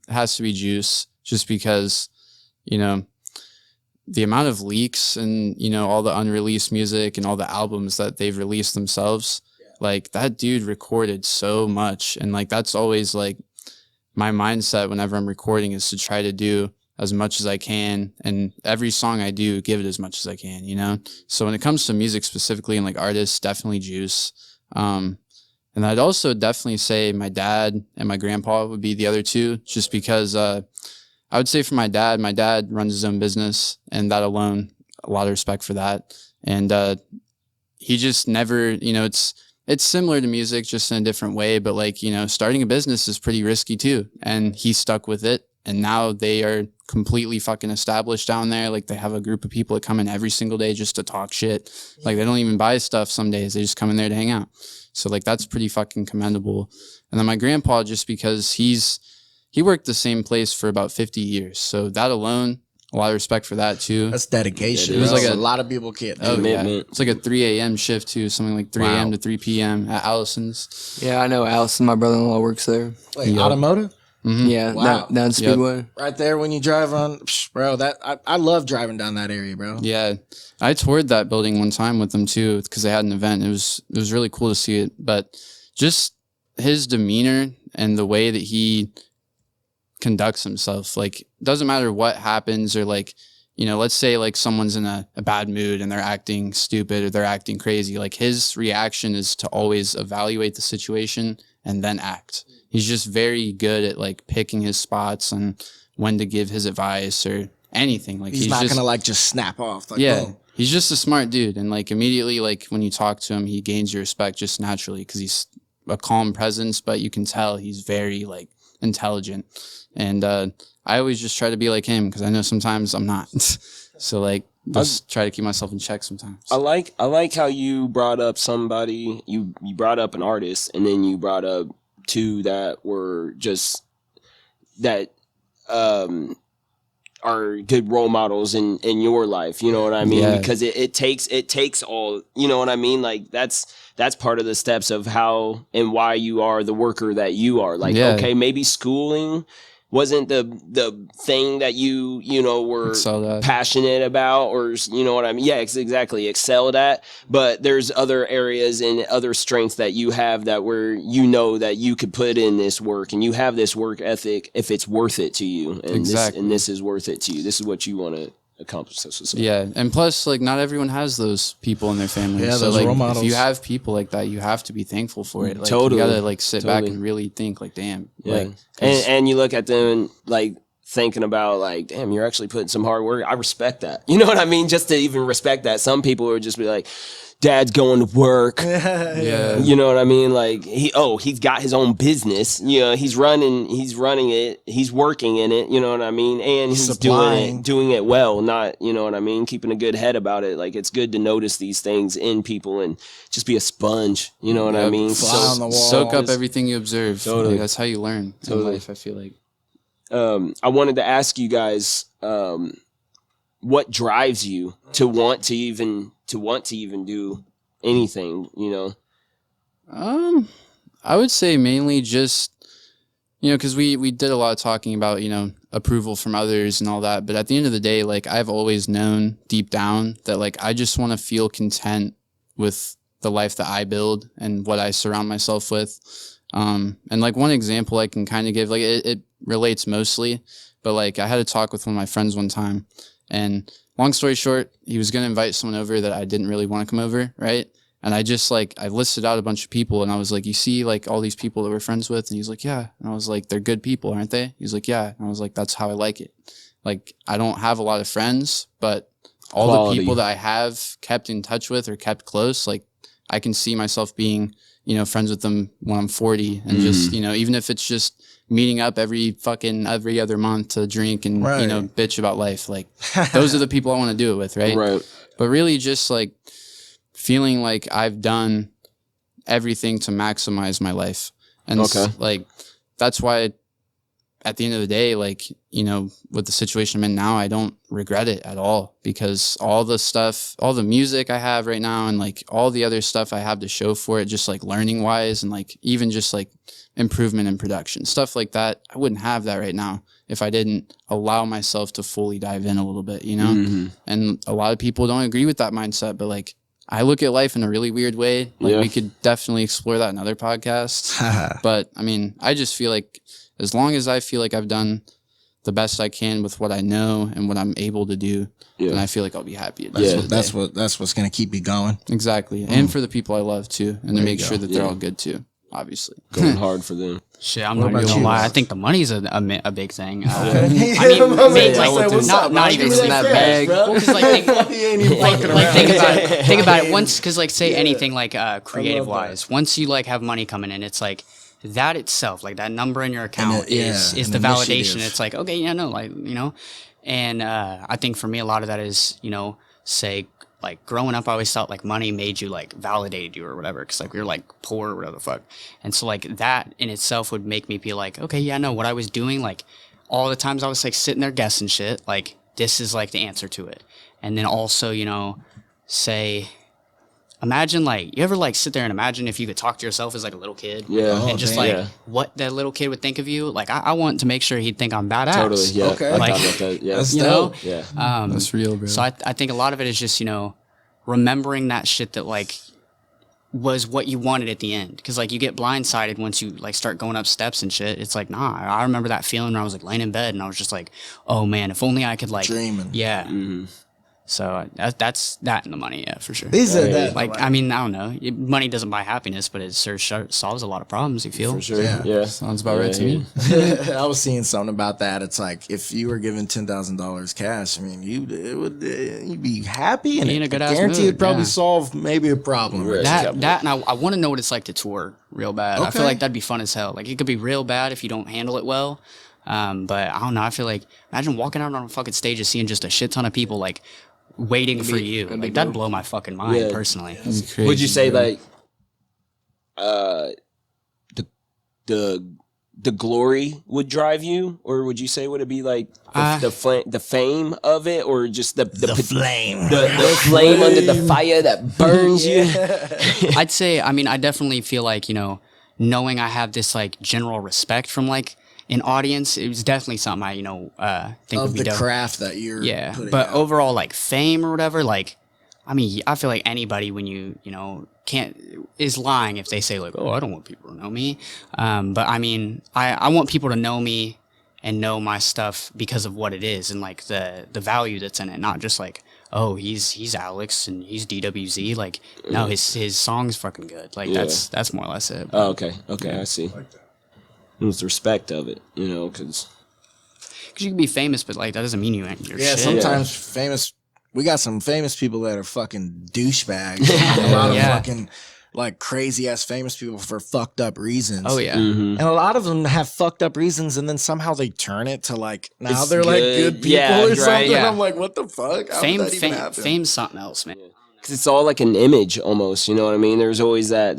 It has to be Juice, just because, the amount of leaks and, all the unreleased music and all the albums that they've released themselves, like that dude recorded so much. And like, that's always like my mindset whenever I'm recording, is to try to do as much as I can. And every song I do, give it as much as I can, So when it comes to music specifically and like artists, definitely Juice. And I'd also definitely say my dad and my grandpa would be the other two, just because I would say for my dad runs his own business, and that alone a lot of respect for that. And he just never, it's similar to music, just in a different way. But like, starting a business is pretty risky too. And he stuck with it. And now they are completely fucking established down there. Like, they have a group of people that come in every single day just to talk shit. Like, they don't even buy stuff some days. They just come in there to hang out. So like, that's pretty fucking commendable. And then my grandpa, just because he worked the same place for about 50 years. So that alone, a lot of respect for that too. That's dedication. It was like a lot of people can't do Oh, it. yeah. It's like a 3 a.m. shift too, something like 3 a.m. to 3 p.m. at Allison's. Yeah, I know Allison, my brother-in-law, works there. Like automotive? Mm-hmm. Yeah, Wow. down Speedway. Right there when you drive on, bro, I love driving down that area, bro. Yeah, I toured that building one time with them too because they had an event. It was really cool to see it, but just his demeanor and the way that he conducts himself, like, doesn't matter what happens, or like, let's say like someone's in a bad mood and they're acting stupid or they're acting crazy. Like, his reaction is to always evaluate the situation and then act. He's just very good at like picking his spots and when to give his advice or anything. Like, he's not just gonna like just snap off. Like, yeah, boom. He's just a smart dude, and like immediately, like when you talk to him, he gains your respect just naturally because he's a calm presence, but you can tell he's very like intelligent. And I always just try to be like him because I know sometimes I'm not. So like, just try to keep myself in check sometimes. I like how you brought up somebody. You brought up an artist, and then you brought up two that were just that are good role models in your life. You know what I mean? Yeah. Because it takes all. You know what I mean? Like, that's part of the steps of how and why you are the worker that you are. Like, Yeah. okay, maybe schooling wasn't the thing that you were passionate about, or you know what I mean? Yeah, exactly. Excelled at. But there's other areas and other strengths that you have that where that you could put in this work, and you have this work ethic if it's worth it to you. And Exactly. this is worth it to you. This is what you want to accomplish. Yeah, and plus, like, not everyone has those people in their family. Yeah, so those like, role models. if you have people like that, you have to be thankful for it. Like, Totally. you gotta like sit back Totally. and really think, like, damn. Yeah. Like, And you look at them and like thinking about like, damn, you're actually putting some hard work. I respect that. You know what I mean? Just to even respect that. Some people would just be like, Dad's going to work. yeah. You know what I mean? Like, he's got his own business. He's running it. He's working in it. You know what I mean? And he's Supplying. doing it well. Not, you know what I mean? Keeping a good head about it. Like, it's good to notice these things in people and just be a sponge. You know what I mean? Fly on the wall. Soak up everything you observe. Totally. Like, that's how you learn in life, I feel like. I wanted to ask you guys, what drives you to want to even do anything, I would say mainly just, because we did a lot of talking about, approval from others and all that. But at the end of the day, like, I've always known deep down that, like, I just want to feel content with the life that I build and what I surround myself with. And like, one example I can kind of give, like, it relates mostly, but like, I had a talk with one of my friends one time, and long story short, he was going to invite someone over that I didn't really want to come over. Right. And I just like, I listed out a bunch of people, and I was like, you see like all these people that we're friends with? And he's like, yeah. And I was like, they're good people, aren't they? He's like, yeah. And I was like, that's how I like it. Like, I don't have a lot of friends, but all Quality. the people that I have kept in touch with or kept close, like, I can see myself being, friends with them when I'm 40, and just, even if it's just meeting up every other month to drink and, Right. bitch about life. Like, those are the people I want to do it with. Right. Right. But really just like feeling like I've done everything to maximize my life. And like, that's why at the end of the day, like, with the situation I'm in now, I don't regret it at all, because all the stuff, all the music I have right now, and like all the other stuff I have to show for it, just like learning wise, and like even just like improvement in production, stuff like that, I wouldn't have that right now if I didn't allow myself to fully dive in a little bit, And a lot of people don't agree with that mindset, but like, I look at life in a really weird way. Like, we could definitely explore that in other podcasts. But I mean, I just feel like as long as I feel like I've done the best I can with what I know and what I'm able to do, then I feel like I'll be happy. That's what's gonna keep me going. Exactly. And for the people I love too, and to make sure that they're all good too. obviously. Going hard for them. Shit, I'm not even about gonna you, lie. I Alex? think the money's a big thing. Okay. I mean, not even Give me that bag. Well, because like, He ain't even fucking like around. think about it. Once, because like say anything like creative wise, once you like have money coming in, it's like that itself, like that number in your account is an the validation. initiative. It's like okay, yeah, no, like and I think for me a lot of that is say. Like growing up, I always thought like money made you like validated you or whatever, because like we were like poor or whatever the fuck, and so like that in itself would make me be like, okay, yeah, no, what I was doing, like all the times I was like sitting there guessing shit, like this is like the answer to it, and then also say, imagine like you ever like sit there and imagine if you could talk to yourself as like a little kid, Yeah. and just damn. like Yeah. what that little kid would think of you. Like I want to make sure he'd think I'm badass. Totally. Yeah. Okay. I Like- thought about that. Yeah. That's You know? dope. Yeah. That's real, bro. So I think a lot of it is just, remembering that shit that like was what you wanted at the end. Cause like you get blindsided once you like start going up steps and shit. It's like, nah, I remember that feeling when I was like laying in bed and I was just like, oh man, if only I could like Dreaming. Yeah. So that's that in the money, yeah, for sure. He said that. Like, I mean, I don't know. Money doesn't buy happiness, but it sure solves a lot of problems, you feel? For sure. Yeah. Yeah. Sounds about right to me. I was seeing something about that. It's like if you were given $10,000 cash, I mean, you'd be happy and Be in a good ass guarantee mood, it'd probably yeah. solve maybe a problem. Right. That and I want to know what it's like to tour real bad. I feel Okay. like that'd be fun as hell. Like it could be real bad if you don't handle it well. But I don't know. I feel like imagine walking out on a fucking stage and seeing just a shit ton of people like waiting for you. Like that'd blow my fucking mind Yeah. personally. It's crazy, Would you say bro. like the glory would drive you, or would you say would it be like the fame of it, or just the flame. the flame under the fire that burns you? I'd say, I mean, I definitely feel like, knowing I have this like general respect from like an audience, it was definitely something I, think Of would be the dope. craft that you're putting but out. overall like fame or whatever, like I mean I feel like anybody when you can't is lying if they say like, oh, I don't want people to know me, but I mean I want people to know me and know my stuff because of what it is and like the value that's in it, not just like, oh, he's Alex and he's DWZ, like no, his song's fucking good, like Yeah. that's more or less it. Oh, okay, I see. It was the respect of it, because Because you can be famous, but like that doesn't mean you ain't your Yeah, shit. sometimes famous. We got some famous people that are fucking douchebags. A lot of Yeah. fucking like crazy ass famous people for fucked up reasons. Oh yeah. And a lot of them have fucked up reasons, and then somehow they turn it to like now It's they're like good. good people Yeah, or right, something. yeah. I'm like, what the fuck? How did that even happen? Fame's something else, man. because it's all like an image almost. You know what I mean? There's always that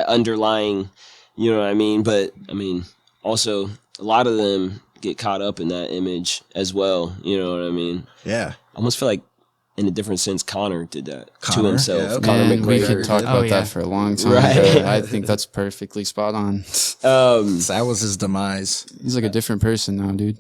underlying. You know what I mean? But I mean, also a lot of them get caught up in that image as well. You know what I mean? Yeah. I almost feel like, in a different sense, Connor did that to Connor? himself. Yeah, okay. Connor Man, we McGregor. could talk Oh, about yeah. that for a long time. Right. Bro. I think that's perfectly spot on. That was his demise. He's like a different person now, dude.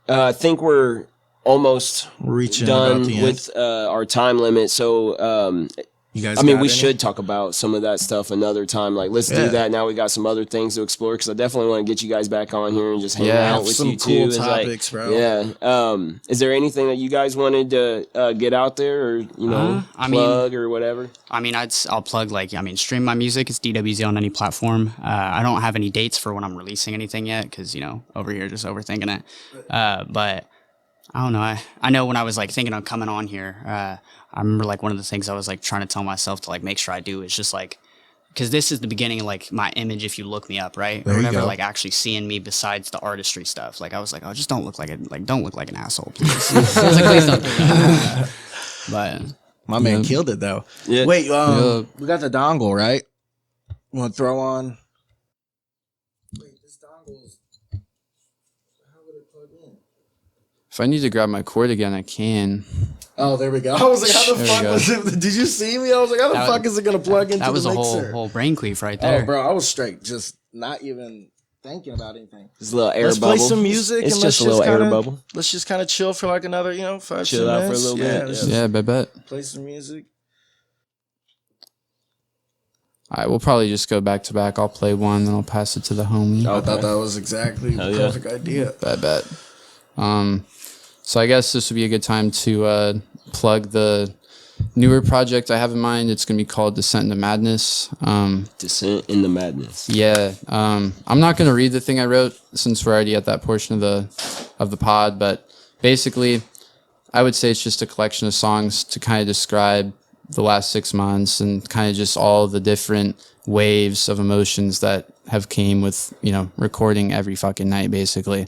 I think we're almost We're reaching done about the with our time limit. So, You guys. I mean, got we any? should talk about some of that stuff another time. Like, let's Yeah. do that. Now we got some other things to explore because I definitely want to get you guys back on here and just hang Yeah. out with Some you cool too. It's like- topics, bro. Yeah. Is there anything that you guys wanted to get out there, or I mean- plug or whatever? I mean, I'll plug stream my music. It's DWZ on any platform. I don't have any dates for when I'm releasing anything yet because over here just overthinking it. But I don't know. I know when I was like thinking of coming on here, I remember like one of the things I was like trying to tell myself to like make sure I do is just like, because this is the beginning of like my image if you look me up, right? There or you whatever, go. like actually seeing me besides the artistry stuff. Like I was like, oh, just don't look like an asshole, please. I was like, please don't do that. But My man killed it though. Yeah. Wait, Yeah. we got the dongle, right? You want to throw on? Wait, this dongle's. How would it plug in? If I need to grab my cord again, I can. Oh, there we go. I was like, how the There we fuck go. was it? Did you see me? I was like, how the That- fuck is it gonna plug into that was the a mixer? whole brain queef right there. Oh, bro, I was straight, just not even thinking about anything. Just a little air Let's bubble. play some music. It's and just let's a little air kinda, bubble. Let's just kind of chill for like another, 5, Chill 10 out for a minutes. little yeah, bit, let's yeah. just Yeah, bet. play some music. All right, we'll probably just go back to back. I'll play one, then I'll pass it to the homie. I thought that was exactly the yeah. perfect idea. Bet. So I guess this would be a good time to plug the newer project I have in mind. It's gonna be called Descent into Madness. Descent into Madness. Yeah. I'm not gonna read the thing I wrote since we're already at that portion of the pod, but basically, I would say it's just a collection of songs to kind of describe the last 6 months and kind of just all the different waves of emotions that have came with, recording every fucking night, basically.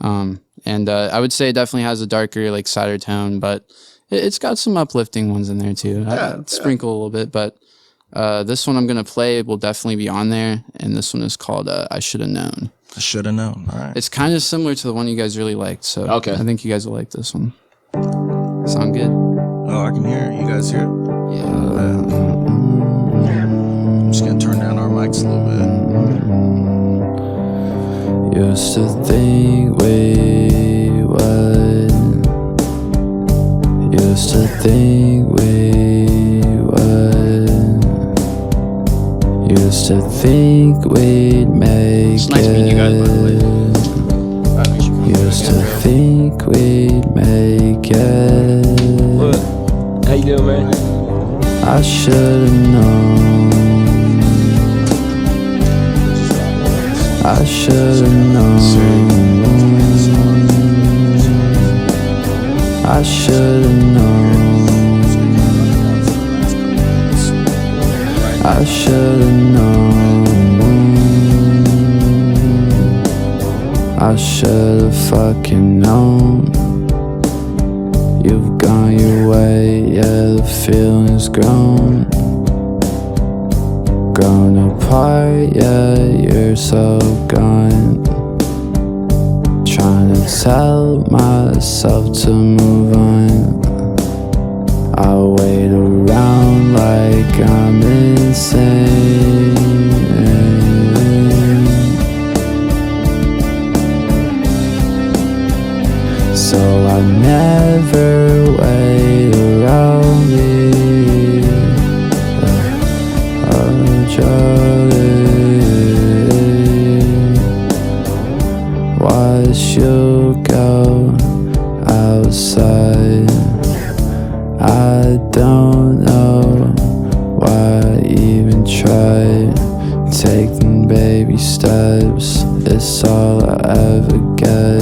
And I would say it definitely has a darker, like, sadder tone, but it's got some uplifting ones in there, too. I'd sprinkle a little bit, but this one I'm going to play will definitely be on there, and this one is called I Should Have Known. I should have known. All right. It's kind of similar to the one you guys really liked, so okay. I think you guys will like this one. Sound good? Oh, I can hear it. You guys hear it? Yeah. I'm just going to turn down our mics a little bit. Used to think we would. Used to think we would. Used to think we'd make It's nice meeting you guys, by the way. Used to think we'd make it. What? How you doing, man? I should've known. I should've known. I should've known. I should've known. I should've fucking known. You've gone your way, yeah, the feeling's grown. Grown apart, yeah, you're so gone. Trying to tell myself to move on. I wait around like I'm insane. So I never wait around me. Watch you go outside. I don't know why I even try. Taking baby steps, it's all I ever get.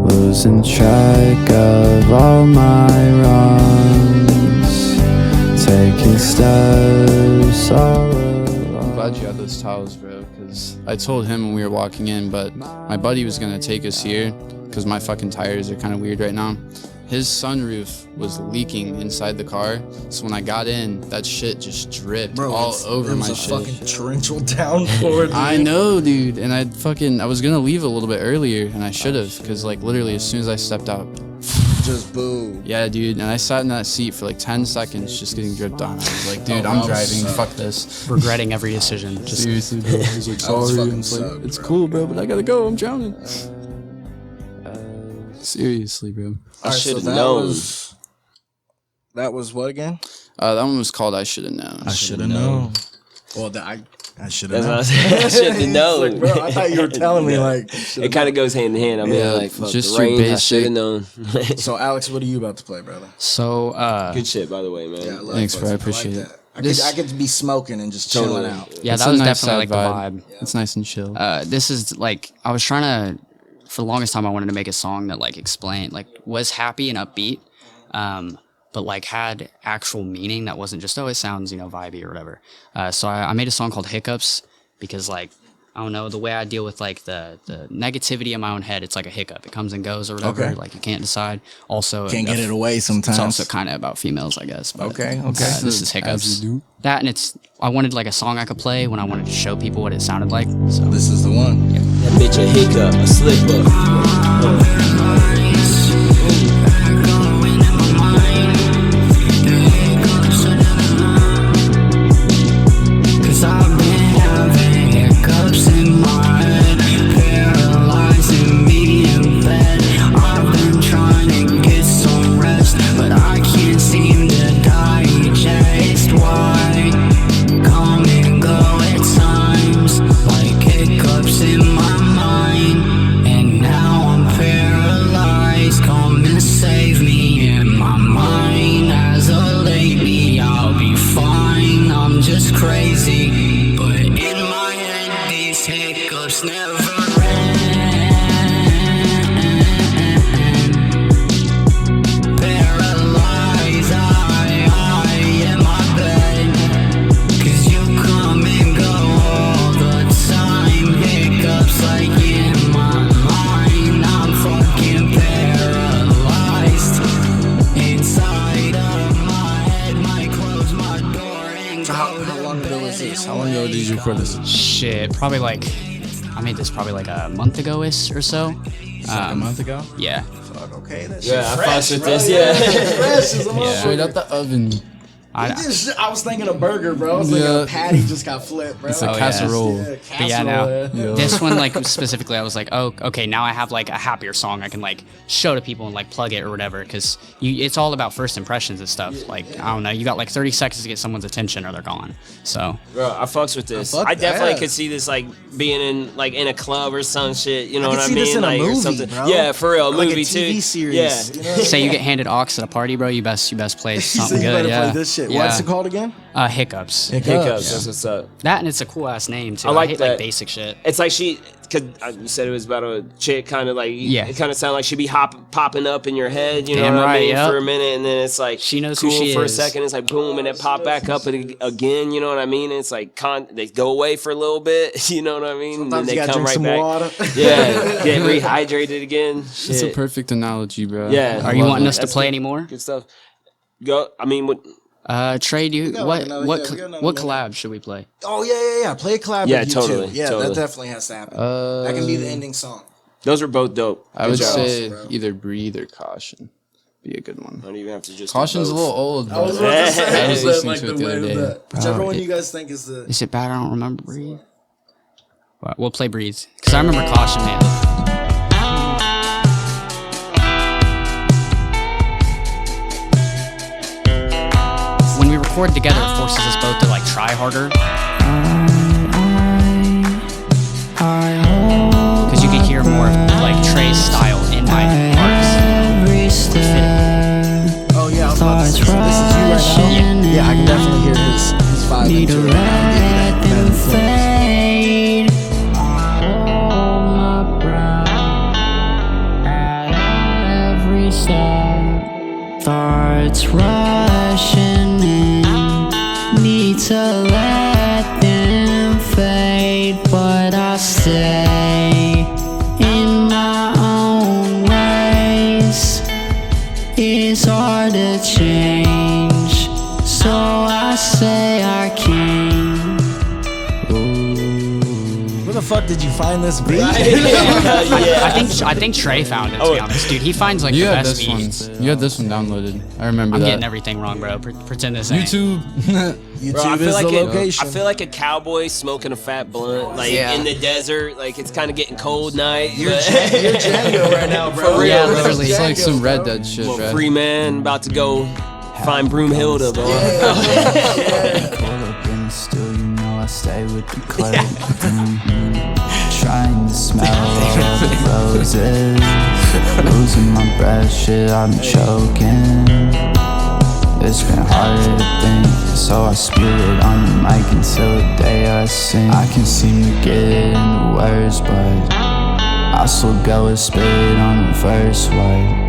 Losing track of all my wrongs, taking steps all along. I'm glad you got those towels, bro, because I told him when we were walking in, but my buddy was going to take us here because my fucking tires are kind of weird right now. His sunroof was leaking inside the car, so when I got in, that shit just dripped all over my shit. It was a fucking torrential downpour, dude. I know, dude, and I was gonna leave a little bit earlier, and I should have, because like literally as soon as I stepped out, just boom. Yeah, dude, and I sat in that seat for like 10 seconds just getting dripped on. I was like, dude, I'm driving, fuck this. Regretting every decision. Just Seriously, bro. I was like, sorry. It's like, it's cool, bro, but I gotta go, I'm drowning. Seriously, bro. I should have known. That was what again? That one was called I Should Have Known. I should have known. Well, I should have known. I should have known. Like, bro, I thought you were telling me like. It kind of goes hand in hand. I mean, like, fuck, just the your rain, I basic- should have known. So, Alex, what are you about to play, brother? so Good shit, by the way, man. Yeah, I love Thanks, it. bro. I appreciate it. I could be smoking and just chilling out. yeah, It's that a was nice, definitely like sad the vibe. It's nice and chill. This is like I was trying to, for the longest time, I wanted to make a song that like explained, like was happy and upbeat, but like had actual meaning that wasn't just, oh, it sounds, vibey or whatever. So I made a song called Hiccups because like, I don't know, the way I deal with like the negativity in my own head, it's like a hiccup. It comes and goes or whatever. Okay. Like you can't decide. Also, Can't get it away sometimes. It's also kind of about females, I guess. But, Okay. this is Hiccups. That, and I wanted like a song I could play when I wanted to show people what it sounded like. So This is the one. That bitch a hiccup, a slip up. Cause I've been having hiccups in my head, paralyzing me in bed. I've been trying to get some rest, but I can't seem to digest why come and go at times, like hiccups in my mind. And now I'm paralyzed. record this? Shit, probably like I made this probably like a month ago or so. A month ago? Yeah. Fuck, okay, that's Yeah, I fresh, fucks with bro. this. Yeah. Fresh as a motherfucker. Straight out the oven. I was thinking a burger, bro. I was thinking a patty just got flipped, bro. It's a casserole. Yeah, But casserole. yeah, now Yeah. this one like specifically, I was like, oh, okay, now I have like a happier song I can like show to people and like plug it or whatever, because it's all about first impressions and stuff. Like I don't know, you got like 30 seconds to get someone's attention or they're gone. So Bro, I fucks with this. fuck I definitely that. could see this like being in a club or some shit. You know I what could I see mean? this in a like, or movie, something. bro. Yeah, for real, a Like movie a TV too. series. Yeah. You know what I say mean? you get handed aux at a party, bro, you best play You something said you good. better Yeah. play this shit. Yeah. What's it called again? Hiccups. Hiccups. That's what's up. That and it's a cool ass name too. I like hate that. like basic shit. It's like you said it was about a chick, kind of like, Yeah. it kind of sounded like she'd be popping up in your head, you know Damn what I right, mean, yep. for a minute, and then it's like She knows who cool she for a is. second, it's like boom, and then pop back up again, you know what I mean? And it's like they go away for a little bit, you know what I mean? And then Sometimes you they gotta come drink right some back. water. Yeah, get rehydrated again. It's a Shit. perfect analogy, bro. Yeah. Are you Love wanting it. us to That's play good. anymore? Good stuff. Go. I mean, what? Trey, do you got what like another- what yeah, we got another what minute. collab should we play? Oh yeah. Play a collab Yeah, with you totally, too. Yeah, totally. that definitely has to happen. That can be the ending song. Those are both dope. I Good would job. say bro. either Breathe or Caution. Be a good one. I don't even have to just. Caution's a do both. little old, I bro. was about to say, I was is that, listening like to the it the way other with day. that? Whichever Bro, one it- you guys think is the. Is it bad? I don't remember Breathe. We'll play Breathe because I remember Caution, man. When we record together, it forces us both to like try harder. Because you can hear more of like Trey's style in my parts. Oh yeah, I was about to say, so this is you right now. Yeah, I can definitely hear his vibe into it. I can give you that influence. Thoughts rushing in, need to let them fade, but I stay in my own ways. It's hard to change, so I say I can. Where the fuck did you find this beat? I think Trey found it, to be honest, dude. He finds like You the had best this one. beats. You had this one downloaded. I remember I'm that. getting everything wrong, bro. Pretend this ain't. YouTube. YouTube Bro, I is feel like the it- location. I feel like a cowboy smoking a fat blunt, like Yeah. in the desert. Like it's kind of getting cold night. You're but- you're Django right now, bro. For real, Yeah, bro. literally. It's like Django, some Red bro. Dead shit, I'm a bro. free man about to go find Broomhilda, bro. Pull up and still, you know I stay with the clip. Trying to smell all the roses. Losing my breath, shit, I'm choking. It's been harder to think, so I spew it on the mic until the day I sing. I can seem to get it into words, but I still go and spit it on the verse white.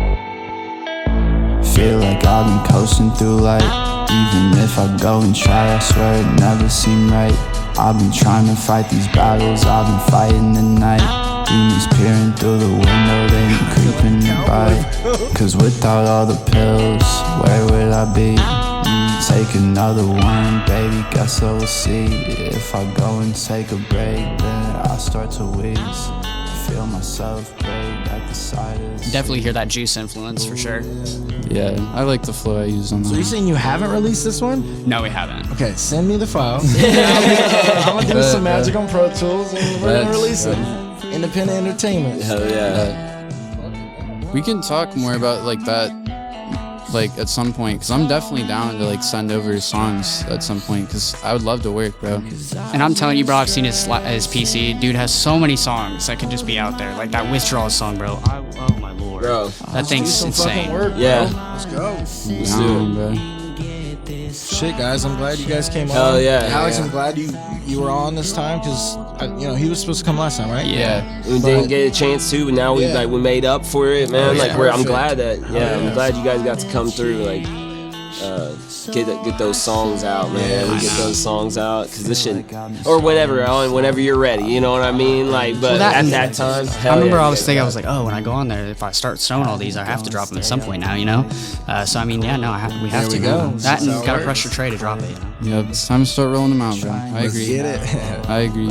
Feel like I've been coasting through life. Even if I go and try, I swear it never seemed right. I've been trying to fight these battles, I've been fighting the night. Demons peering through the window, they been creeping and bite. Cause without all the pills, where would I be? Take another one, baby, guess I will see. If I go and take a break, then I start to wheeze. Feel myself break at the side of the Definitely hear that Juice influence for sure. Yeah, I like the flow I use on So you're that. saying you haven't released this one? No, we haven't. Okay, send me the file. I'm gonna do some magic on Pro Tools and we're gonna release it. Independent entertainment. Hell yeah. We can talk more about like that, like at some point, because I'm definitely down to like send over songs at some point, because I would love to work, bro. And I'm telling you, bro, I've seen his PC. Dude has so many songs that could just be out there. Like that Withdrawal song, bro. Oh my lord. Bro. That thing's Some fucking insane. work, bro. Yeah. Let's go. Let's do it. Bro. Shit, guys, I'm glad you guys came on. Hell yeah. Alex, Yeah. I'm glad you were on this time because he was supposed to come last time, right? Yeah. We didn't get a chance to, but now we Yeah. we made up for it, man. Oh, yeah. I'm Perfect. glad that yeah. I'm glad you guys got to come through. Like, get those songs out, man. We get those songs out because this shit, or whenever you're ready. You know what I mean? Like, but at that time, I remember I was thinking, I was like, oh, when I go on there, if I start sewing all these, I have to drop them at some point now, you know. So I mean, yeah, no, we have to go. That and gotta pressure Trey to drop it. You know? Yep, it's time to start rolling them out, bro. I agree. Get it. I agree.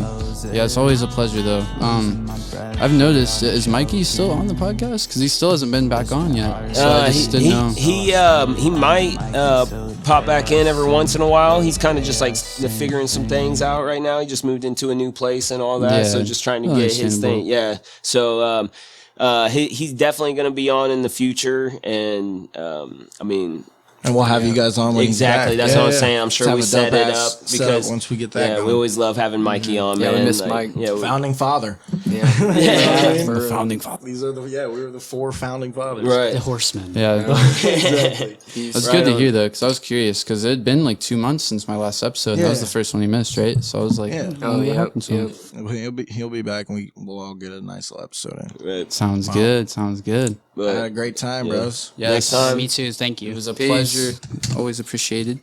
Yeah, it's always a pleasure though. I've noticed, is Mikey still on the podcast? Because he still hasn't been back on yet. So I just didn't know. He might pop back in every once in a while. He's kind of just like figuring some things out right now. He just moved into a new place and all that, Yeah. so just trying to get his thing. Yeah, so he's definitely going to be on in the future, and I mean. And we'll have you guys on when exactly. he's back. That's what I'm saying. I'm sure we set it up because once we get that going. we always love having Mikey on. Yeah, man. we miss like, Mike. Yeah, Founding father. Yeah. The founding father. These are we were the 4 founding fathers. right. The Horsemen. Yeah, Exactly. that's good to hear though, because I was curious, because it had been like 2 months since my last episode. And that was the first one he missed, right? So I was like, Yeah. Oh, what yeah. happened to him? He'll be back, and we'll all get a nice little episode in. Right. Sounds good. Sounds good. I had a But great time, Yeah. bros. Yes, time. Me too. Thank you. it was a Peace. pleasure. Always appreciated.